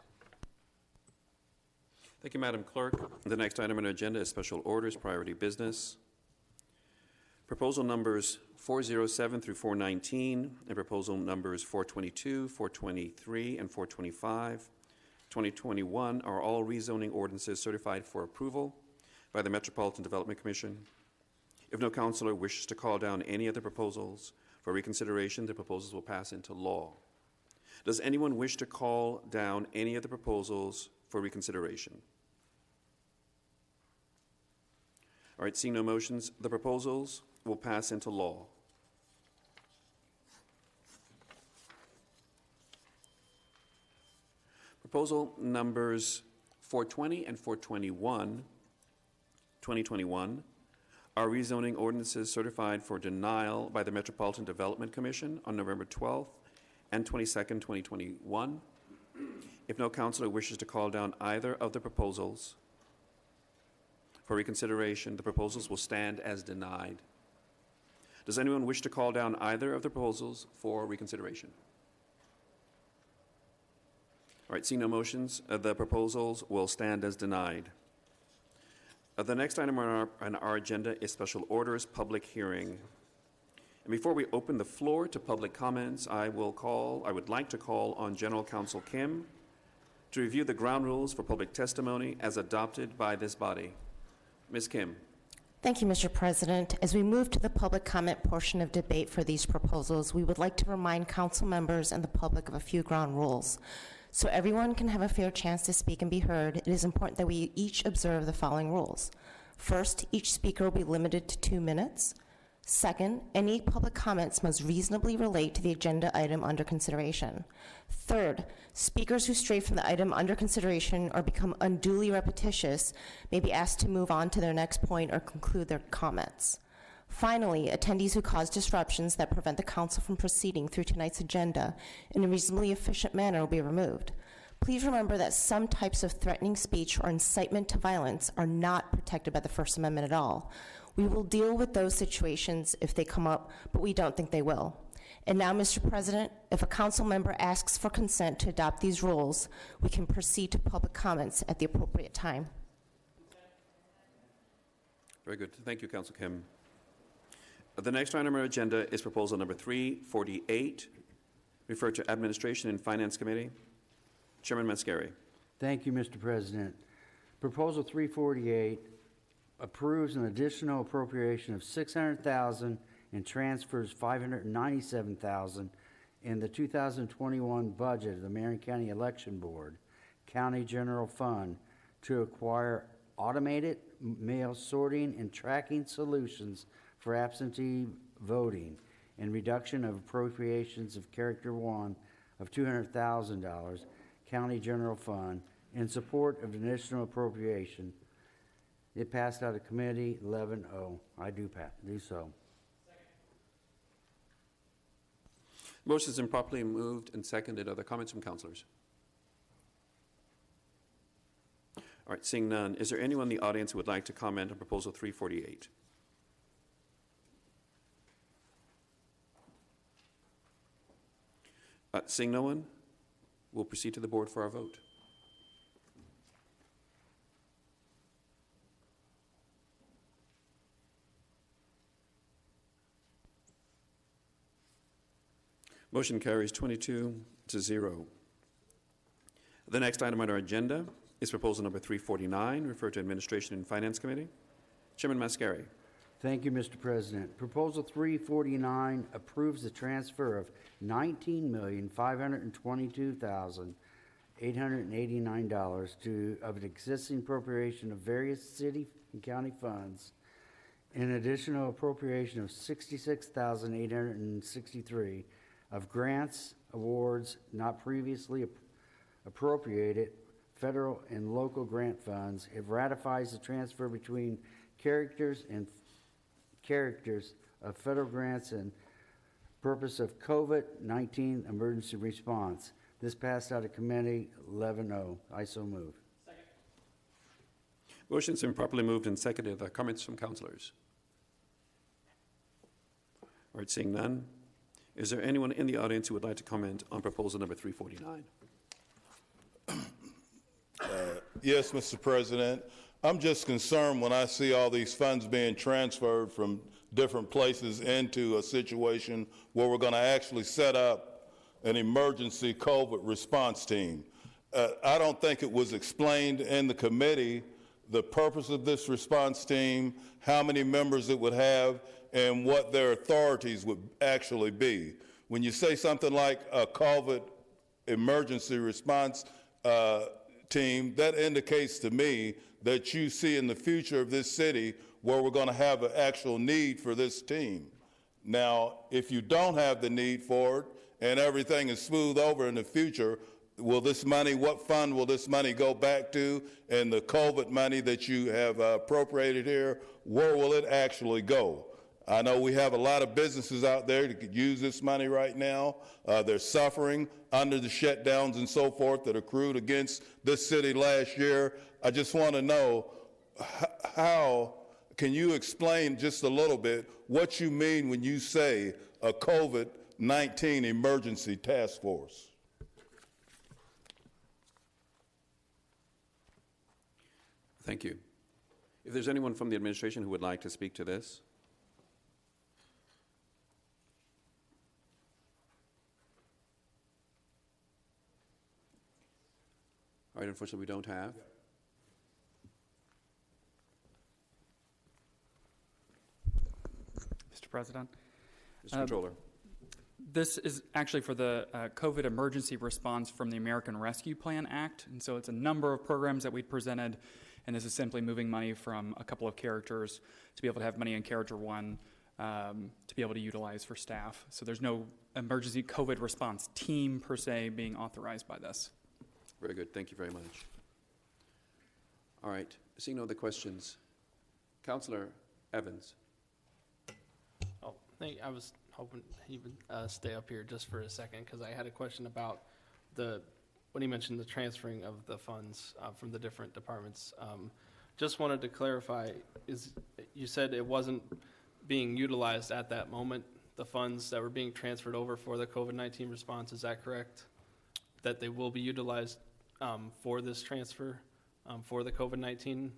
Thank you, Madam Clerk. The next item on our agenda is special orders, priority business. Proposal numbers 407 through 419 and proposal numbers 422, 423, and 425, 2021 are all rezoning ordinances certified for approval by the Metropolitan Development Commission. If no councilor wishes to call down any of the proposals for reconsideration, the proposals will pass into law. Does anyone wish to call down any of the proposals for reconsideration? All right, seeing no motions, the proposals will pass into law. Proposal numbers 420 and 421, 2021, are rezoning ordinances certified for denial by the Metropolitan Development Commission on November 12th and 22nd, 2021. If no councilor wishes to call down either of the proposals for reconsideration, the proposals will stand as denied. Does anyone wish to call down either of the proposals for reconsideration? All right, seeing no motions, the proposals will stand as denied. The next item on our agenda is special orders, public hearing. And before we open the floor to public comments, I would like to call on General Counsel Kim to review the ground rules for public testimony as adopted by this body. Ms. Kim. Thank you, Mr. President. As we move to the public comment portion of debate for these proposals, we would like to remind council members and the public of a few ground rules. So everyone can have a fair chance to speak and be heard, it is important that we each observe the following rules. First, each speaker will be limited to 2 minutes. Second, any public comments must reasonably relate to the agenda item under consideration. Third, speakers who stray from the item under consideration or become unduly repetitious may be asked to move on to their next point or conclude their comments. Finally, attendees who cause disruptions that prevent the council from proceeding through tonight's agenda in a reasonably efficient manner will be removed. Please remember that some types of threatening speech or incitement to violence are not protected by the First Amendment at all. We will deal with those situations if they come up, but we don't think they will. And now, Mr. President, if a council member asks for consent to adopt these rules, we can proceed to public comments at the appropriate time. Very good. Thank you, Council Kim. The next item on our agenda is proposal number 348, referred to Administration and Finance Committee. Chairman Mascari. Thank you, Mr. President. Proposal 348 approves an additional appropriation of $600,000 and transfers $597,000 in the 2021 budget of the Marion County Election Board, County General Fund, to acquire automated mail sorting and tracking solutions for absentee voting, and reduction of appropriations of Character 1 of $200,000, County General Fund, in support of the additional appropriation. It passed out of committee 11-0. I do so. Motion has been properly moved and seconded. Other comments from councilors? All right, seeing none, is there anyone in the audience who would like to comment on proposal 348? Seeing no one, we'll proceed to the board for our vote. Motion carries 22-0. The next item on our agenda is proposal number 349, referred to Administration and Finance Committee. Chairman Mascari. Thank you, Mr. President. Proposal 349 approves the transfer of $19,522,889 of an existing appropriation of various city and county funds, an additional appropriation of $66,863 of grants, awards not previously appropriated, federal and local grant funds. It ratifies the transfer between characters of federal grants and purpose of COVID-19 emergency response. This passed out of committee 11-0. I so move. Second. Motion's been properly moved and seconded. Comments from councilors? All right, seeing none. Is there anyone in the audience who would like to comment on proposal number 349? Yes, Mr. President. I'm just concerned when I see all these funds being transferred from different places into a situation where we're going to actually set up an emergency COVID response team. I don't think it was explained in the committee the purpose of this response team, how many members it would have, and what their authorities would actually be. When you say something like a COVID emergency response team, that indicates to me that you see in the future of this city where we're going to have an actual need for this team. Now, if you don't have the need for it and everything is smooth over in the future, will this money, what fund will this money go back to? And the COVID money that you have appropriated here, where will it actually go? I know we have a lot of businesses out there that could use this money right now. They're suffering under the shutdowns and so forth that accrued against this city last year. I just want to know how can you explain just a little bit what you mean when you say a COVID-19 emergency task force? Thank you. If there's anyone from the administration who would like to speak to this. All right, unfortunately, we don't have. Mr. President. Mr. Controller. This is actually for the COVID emergency response from the American Rescue Plan Act. And so it's a number of programs that we'd presented, and this is simply moving money from a couple of characters to be able to have money in character one to be able to utilize for staff. So there's no emergency COVID response team per se being authorized by this. Very good. Thank you very much. All right. Seeing no other questions, Councillor Evans. Oh, I was hoping he would stay up here just for a second because I had a question about when he mentioned the transferring of the funds from the different departments. Just wanted to clarify, you said it wasn't being utilized at that moment, the funds that were being transferred over for the COVID-19 response, is that correct? That they will be utilized for this transfer for the COVID-19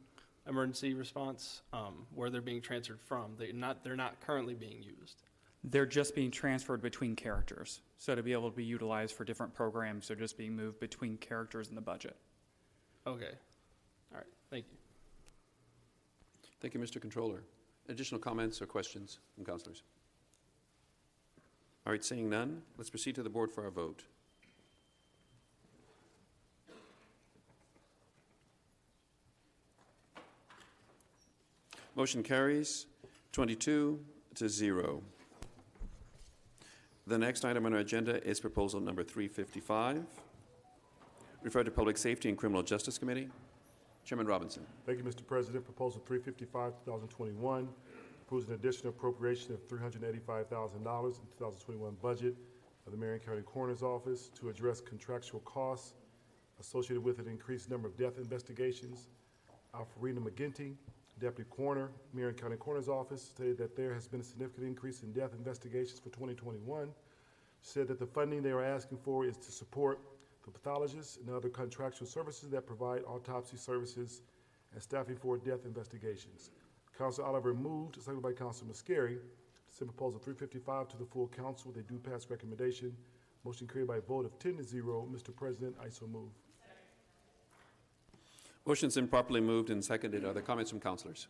emergency response, where they're being transferred from? They're not currently being used. They're just being transferred between characters. So to be able to be utilized for different programs, they're just being moved between characters in the budget. Okay. All right. Thank you. Thank you, Mr. Controller. Additional comments or questions from councilors? All right, seeing none, let's proceed to the board for our vote. Motion carries 22-0. The next item on our agenda is proposal number 355, referred to Public Safety and Criminal Justice Committee. Chairman Robinson. Thank you, Mr. President. Proposal 355, 2021, approves an additional appropriation of $385,000 in 2021 budget of the Marion County Coroner's Office to address contractual costs associated with an increased number of death investigations. Alfarina McGinty, Deputy Coroner, Marion County Coroner's Office, stated that there has been a significant increase in death investigations for 2021. She said that the funding they are asking for is to support the pathologists and other contractual services that provide autopsy services and staffing for death investigations. Councilor Oliver moved, seconded by Councilor Muscari, to send proposal 355 to the full council. They do pass recommendation. Motion carried by a vote of 10-0. Mr. President, I so move. Motion's been properly moved and seconded. Are there comments from councilors?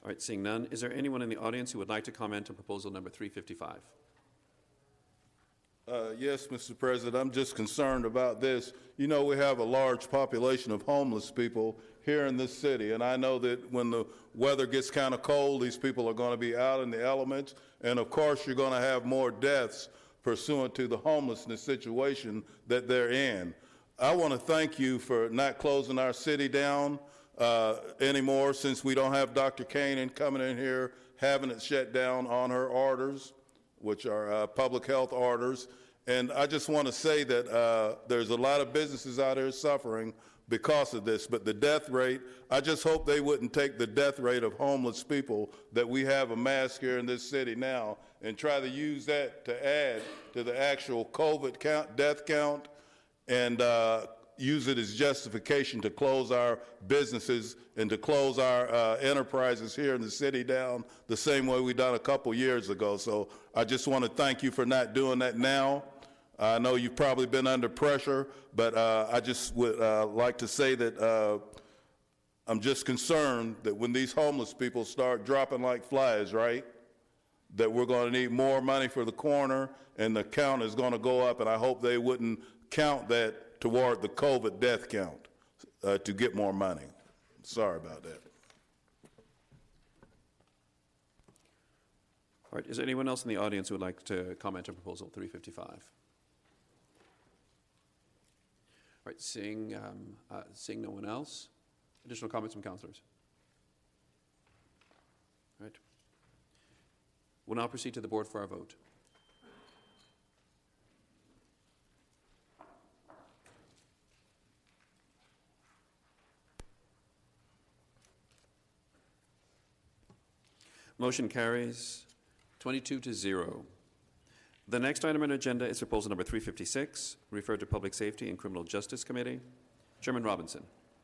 All right, seeing none, is there anyone in the audience who would like to comment on proposal number 355? Yes, Mr. President, I'm just concerned about this. You know, we have a large population of homeless people here in this city, and I know that when the weather gets kind of cold, these people are going to be out in the elements, and of course you're going to have more deaths pursuant to the homelessness situation that they're in. I want to thank you for not closing our city down anymore, since we don't have Dr. Kanan coming in here having it shut down on her orders, which are public health orders. And I just want to say that there's a lot of businesses out here suffering because of this, but the death rate, I just hope they wouldn't take the death rate of homeless people that we have amassed here in this city now and try to use that to add to the actual COVID count, death count, and use it as justification to close our businesses and to close our enterprises here in the city down the same way we done a couple years ago. So I just want to thank you for not doing that now. I know you've probably been under pressure, but I just would like to say that I'm just concerned that when these homeless people start dropping like flies, right, that we're going to need more money for the coroner and the count is going to go up, and I hope they wouldn't count that toward the COVID death count to get more money. Sorry about that. All right, is there anyone else in the audience who would like to comment on proposal 355? All right, seeing no one else, additional comments from councilors? All right. We'll now proceed to the board for our vote. Motion carries 22-0. The next item on the agenda is proposal number 356, referred to Public Safety and Criminal Justice Committee. Chairman Robinson.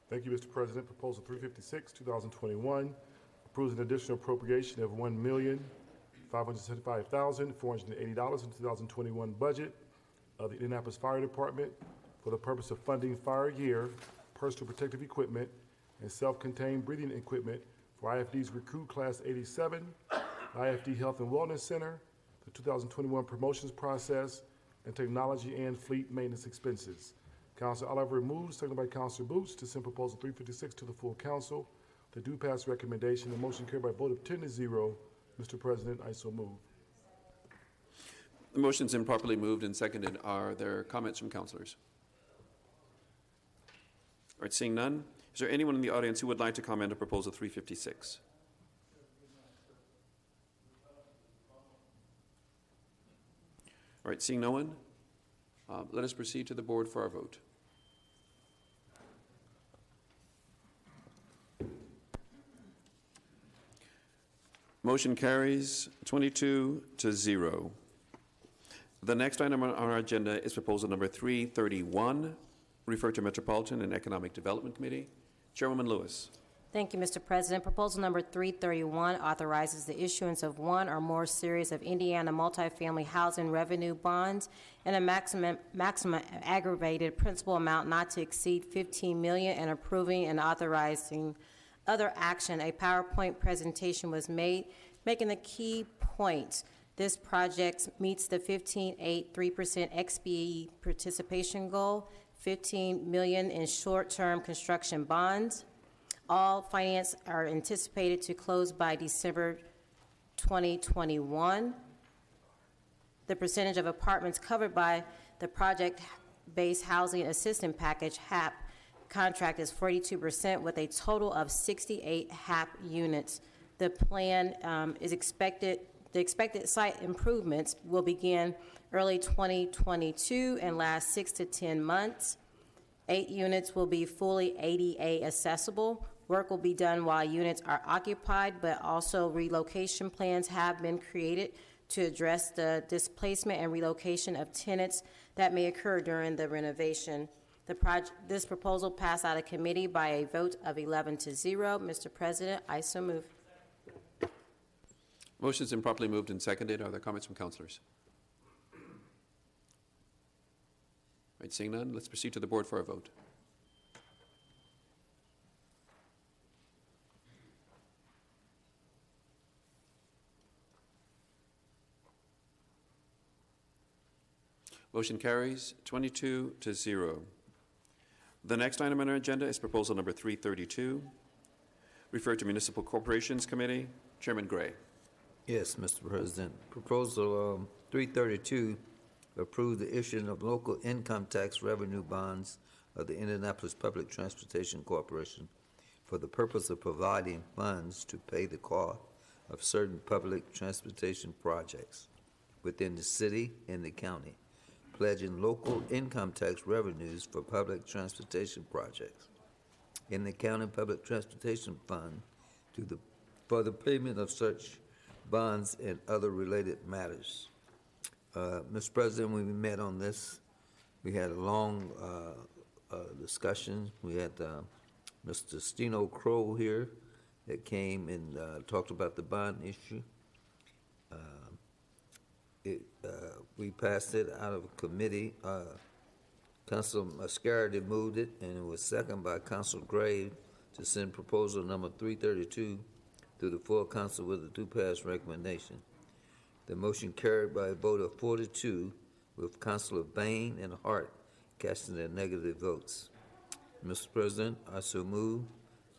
Thank you, Mr. President. Proposal 356, 2021, approves an additional appropriation of $1,575,480 in 2021 budget of the Indianapolis Fire Department for the purpose of funding fire gear, personal protective equipment, and self-contained breathing equipment for IFD's Recruit Class 87, IFD Health and Wellness Center, the 2021 promotions process, and technology and fleet maintenance expenses. Councilor Oliver moves, seconded by Councilor Boots, to send Proposal 356 to the full council. The do pass recommendation, the motion carried by a vote of 10-0. Mr. President, I so move. The motion's been properly moved and seconded. Are there comments from councilors? All right, seeing none, is there anyone in the audience who would like to comment on Proposal 356? All right, seeing no one, let us proceed to the board for our vote. Motion carries 22-0. The next item on our agenda is proposal number 331, referred to Metropolitan and Economic Development Committee. Chairwoman Lewis. Thank you, Mr. President. Proposal number 331 authorizes the issuance of one or more series of Indiana multifamily housing revenue bonds and a maximum aggravated principal amount not to exceed $15 million, and approving and authorizing other action. A PowerPoint presentation was made, making the key points. This project meets the 15.83% XBE participation goal, $15 million in short-term construction bonds. All finance are anticipated to close by December 2021. The percentage of apartments covered by the project-based housing assistance package, HAP, contract is 42%, with a total of 68 HAP units. The plan is expected. The expected site improvements will begin early 2022 and last 6 to 10 months. 8 units will be fully ADA accessible. Work will be done while units are occupied, but also relocation plans have been created to address the displacement and relocation of tenants that may occur during the renovation. This proposal passed out of committee by a vote of 11-0. Mr. President, I so move. Motion's been properly moved and seconded. Are there comments from councilors? All right, seeing none, let's proceed to the board for a vote. Motion carries 22-0. The next item on our agenda is proposal number 332, referred to Municipal Corporations Committee. Chairman Gray. Yes, Mr. President. Proposal 332, approve the issuing of local income tax revenue bonds of the Indianapolis Public Transportation Corporation for the purpose of providing funds to pay the cost of certain public transportation projects within the city and the county, pledging local income tax revenues for public transportation projects in the county public transportation fund for the payment of such bonds and other related matters. Mr. President, when we met on this, we had a long discussion. We had Mr. Steno Crow here that came and talked about the bond issue. We passed it out of committee. Council Mascardi moved it, and it was seconded by Council Gray to send proposal number 332 to the full council with a do-pass recommendation. The motion carried by a vote of 42, with Councilor Bain and Hart casting their negative votes. Mr. President, I so move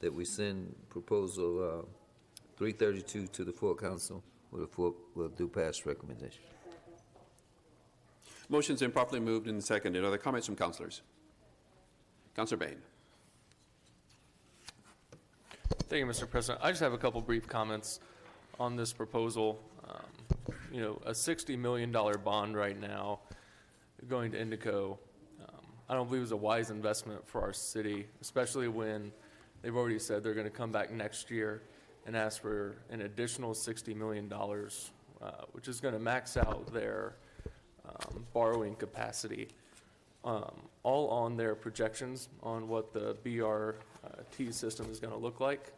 that we send proposal 332 to the full council with a do-pass recommendation. Motion's been properly moved and seconded. Are there comments from councilors? Councilor Bain. Thank you, Mr. President. I just have a couple brief comments on this proposal. A $60 million bond right now going to Indico, I don't believe is a wise investment for our city, especially when they've already said they're going to come back next year and ask for an additional $60 million, which is going to max out their borrowing capacity, all on their projections on what the BRT system is going to look like.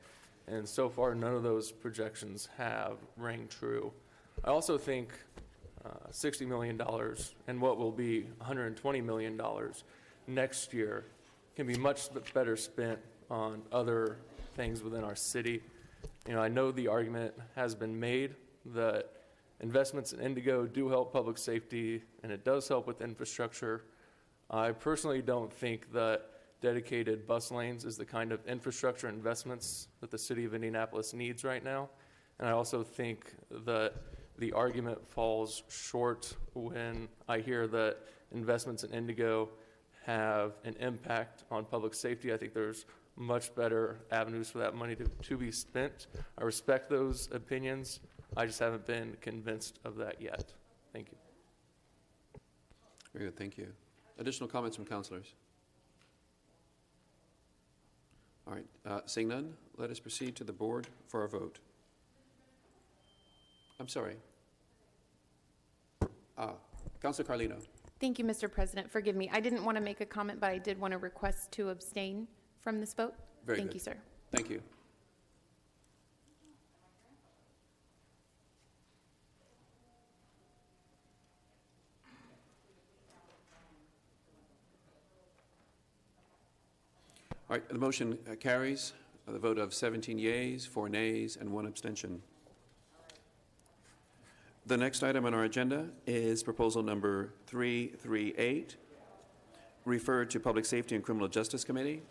And so far, none of those projections have rang true. I also think $60 million and what will be $120 million next year can be much better spent on other things within our city. I know the argument has been made that investments in Indigo do help public safety, and it does help with infrastructure. I personally don't think that dedicated bus lanes is the kind of infrastructure investments that the city of Indianapolis needs right now. And I also think that the argument falls short when I hear that investments in Indigo have an impact on public safety. I think there's much better avenues for that money to be spent. I respect those opinions. I just haven't been convinced of that yet. Thank you. Very good, thank you. Additional comments from councilors? All right, seeing none, let us proceed to the board for our vote. I'm sorry. Councilor Carlino. Thank you, Mr. President. Forgive me. I didn't want to make a comment, but I did want to request to abstain from this vote. Very Thank good. you, sir. Thank you. All right, the motion carries. The vote of 17 yeas, 4 nays, and 1 abstention. The next item on our agenda is proposal number 338, referred to Public Safety and Criminal Justice Committee.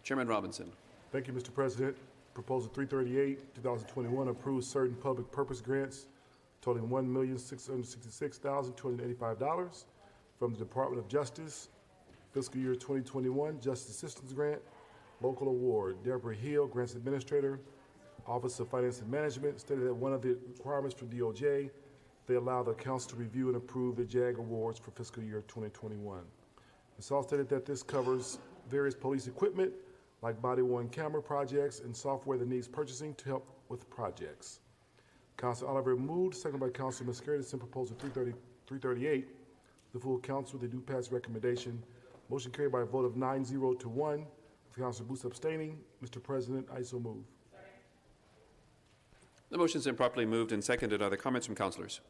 Chairman Robinson. Thank you, Mr. President. Proposal 338, 2021, approves certain public purpose grants totaling $1,666,285 from the Department of Justice, fiscal year 2021 Justice Assistance Grant, local award. Deborah Hill, Grants Administrator, Office of Finance and Management, stated that one of the requirements for DOJ, they allow the council to review and approve the JAG awards for fiscal year 2021. It's also stated that this covers various police equipment like body-worn camera projects and software that needs purchasing to help with projects. Council Oliver moved, seconded by Council Mascari, to send proposal 338 to the full council with a due pass recommendation. Motion carried by a vote of 9-0 to 1, with Councilor Booth abstaining. Mr. President, I so move. The motion's been properly moved and seconded. Are there comments from councilors?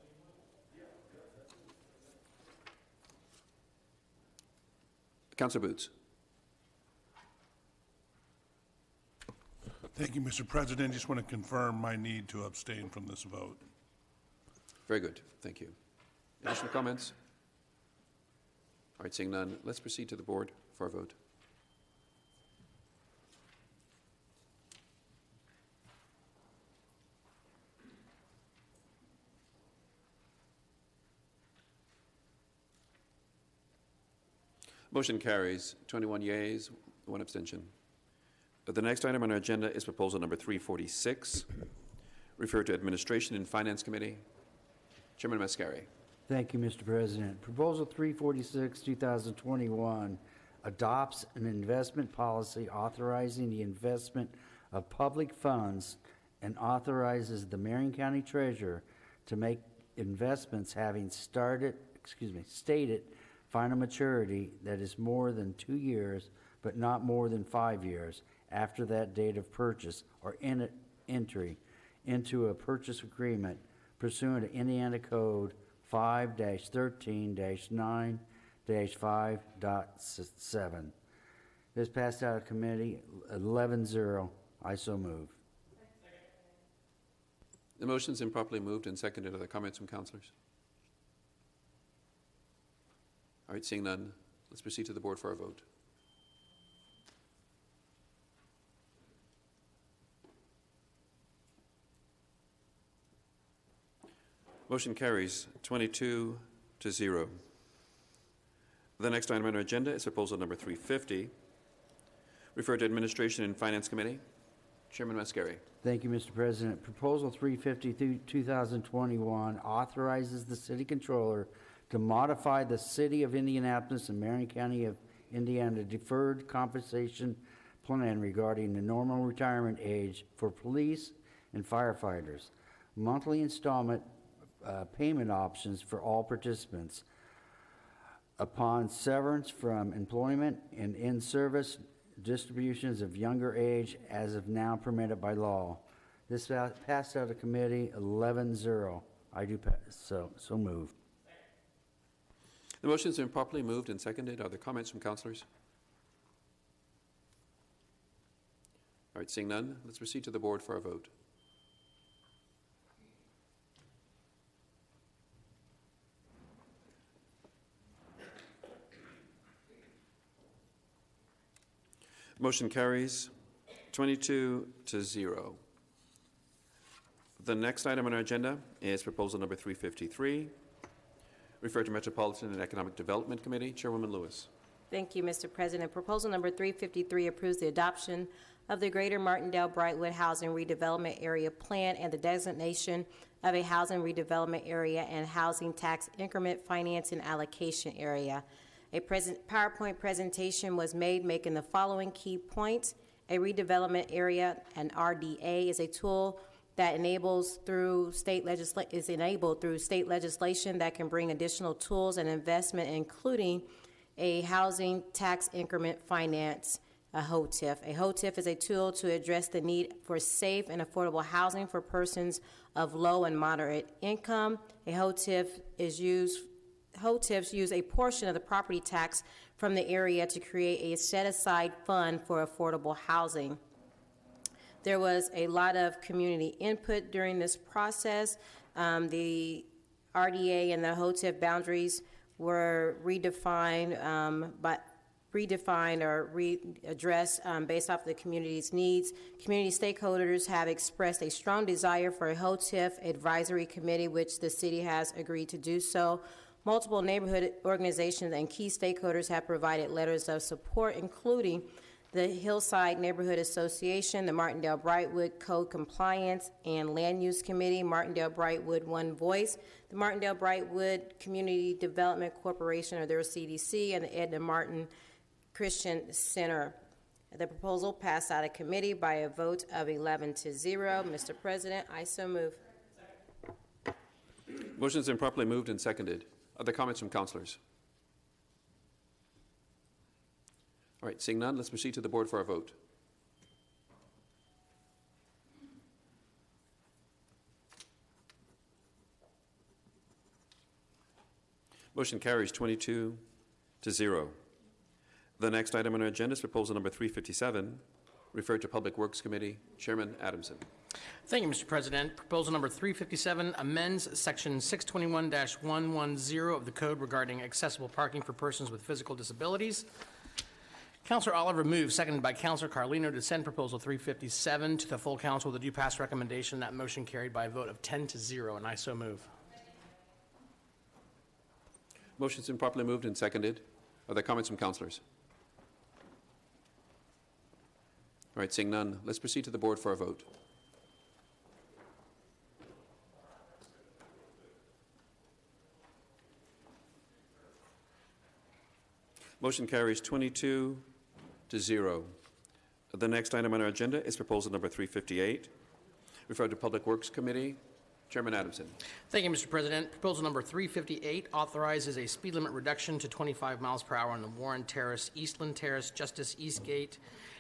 Councilor Boots. Thank you, Mr. President. Just want to confirm my need to abstain from this vote. Very good. Thank you. Additional comments? All right, seeing none, let's proceed to the board for a vote. Motion carries. 21 yeas, 1 abstention. The next item on our agenda is proposal number 346, referred to Administration and Finance Committee. Chairman Mascari. Thank you, Mr. President. Proposal 346, 2021, adopts an investment policy authorizing the investment of public funds and authorizes the Marion County Treasurer to make investments having stated final maturity that is more than 2 years, but not more than 5 years after that date of purchase or entry into a purchase agreement pursuant to Indiana Code 5-13-9-5.7. This passed out of committee 11-0. I so move. The motion's been properly moved and seconded. Are there comments from councilors? All right, seeing none, let's proceed to the board for our vote. Motion carries 22-0. The next item on our agenda is proposal number 350, referred to Administration and Finance Committee. Chairman Mascari. Thank you, Mr. President. Proposal 350 2021 authorizes the city controller to modify the City of Indianapolis and Marion County of Indiana deferred compensation plan regarding the normal retirement age for police and firefighters, monthly installment payment options for all participants upon severance from employment and in-service distributions of younger age as of now permitted by law. This passed out of committee 11-0. I do pass, so move. The motion's been properly moved and seconded. Are there comments from councilors? All right, seeing none, let's proceed to the board for our vote. Motion carries 22-0. The next item on our agenda is proposal number 353, referred to Metropolitan and Economic Development Committee. Chairwoman Lewis. Thank you, Mr. President. Proposal number 353 approves the adoption of the Greater Martindale-Brightwood Housing Redevelopment Area Plan and the designation of a housing redevelopment area and housing tax increment financing allocation area. A PowerPoint presentation was made making the following key points. A redevelopment area, an RDA, is a tool that enabled through state legislation that can bring additional tools and investment, including a housing tax increment finance, a HOTIF. A HOTIF is a tool to address the need for safe and affordable housing for persons of low and moderate income. A HOTIFs use a portion of the property tax from the area to create a set-aside fund for affordable housing. There was a lot of community input during this process. The RDA and the HOTIF boundaries were redefined or readdressed based off the community's needs. Community stakeholders have expressed a strong desire for a HOTIF advisory committee, which the city has agreed to do so. Multiple neighborhood organizations and key stakeholders have provided letters of support, including the Hillside Neighborhood Association, the Martindale-Brightwood Code Compliance and Land Use Committee, Martindale-Brightwood One Voice, the Martindale-Brightwood Community Development Corporation, or their CDC, and the Edna Martin Christian Center. The proposal passed out of committee by a vote of 11-0. Mr. President, I so move. Motion's been properly moved and seconded. Other comments from councilors? All right, seeing none, let's proceed to the board for our vote. Motion carries 22-0. The next item on our agenda is proposal number 357, referred to Public Works Committee. Chairman Adamson. Thank you, Mr. President. Proposal number 357 amends Section 621-110 of the Code regarding accessible parking for persons with physical disabilities. Councilor Oliver moves, seconded by Councilor Carlino, to send proposal 357 to the full council with a due pass recommendation. That motion carried by a vote of 10-0, and I so move. Motion's been properly moved and seconded. Are there comments from councilors? All right, seeing none, let's proceed to the board for our vote. Motion carries 22-0. The next item on our agenda is proposal number 358, referred to Public Works Committee. Chairman Adamson. Thank you, Mr. President. Proposal number 358 authorizes a speed limit reduction to 25 miles per hour on the Warren Terrace, Eastland Terrace, Justice Eastgate,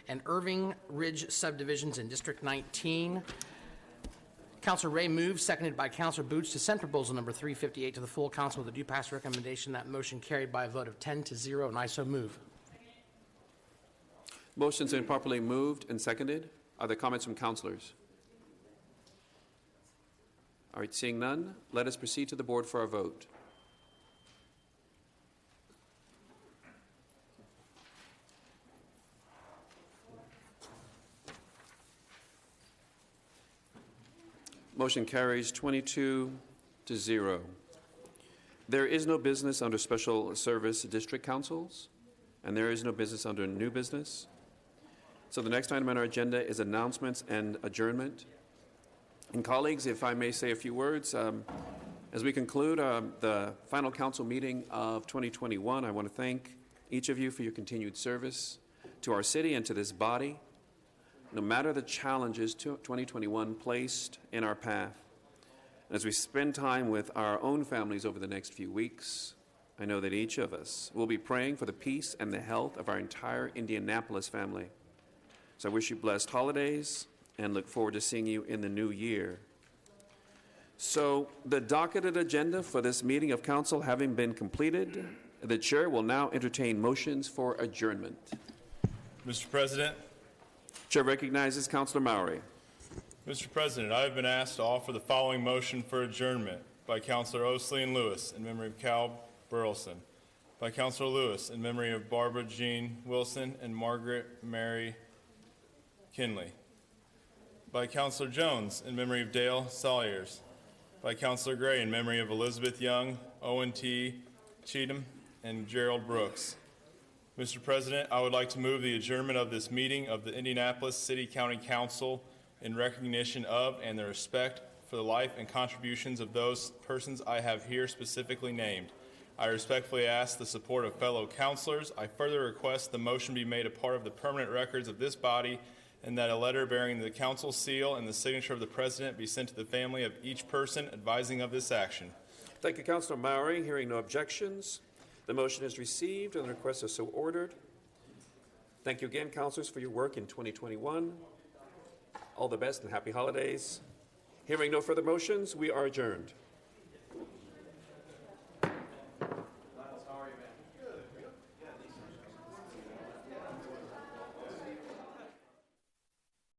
and Irving Ridge subdivisions in District 19. Councilor Ray moves, seconded by Councilor Boots, to send proposal number 358 to the full council with a due pass recommendation. That motion carried by a vote of 10-0, and I so move. Motion's been properly moved and seconded. Are there comments from councilors? All right, seeing none, let us proceed to the board for our vote. Motion carries 22-0. There is no business under special service district councils, and there is no business under new business. So the next item on our agenda is announcements and adjournment. And colleagues, if I may say a few words, as we conclude the final council meeting of 2021, I want to thank each of you for your continued service to our city and to this body. No matter the challenges 2021 placed in our path, and as we spend time with our own families over the next few weeks, I know that each of us will be praying for the peace and the health of our entire Indianapolis family. So I wish you blessed holidays and look forward to seeing you in the new year. So the docketed agenda for this meeting of council having been completed, the chair will now entertain motions for adjournment. Mr. President. Chair recognizes Councilor Mowry. Mr. President, I have been asked to offer the following motion for adjournment by Councilor Osley and Lewis in memory of Cal Burleson, By Councilor Lewis, in memory of Barbara Jean Wilson and Margaret Mary Kinley. By Councilor Jones, in memory of Dale Salyers. By Councilor Gray, in memory of Elizabeth Young, Owen T. Cheatham, and Gerald Brooks. Mr. President, I would like to move the adjournment of this meeting of the Indianapolis City County Council in recognition of and the respect for the life and contributions of those persons I have here specifically named. I respectfully ask the support of fellow councilors. I further request the motion be made a part of the permanent records of this body and that a letter bearing the council seal and the signature of the president be sent to the family of each person advising of this action. Thank you, Councilor Mowry. Hearing no objections, the motion is received and the request is so ordered. Thank you again, councilors, for your work in 2021. All the best and happy holidays. Hearing no further motions, we are adjourned.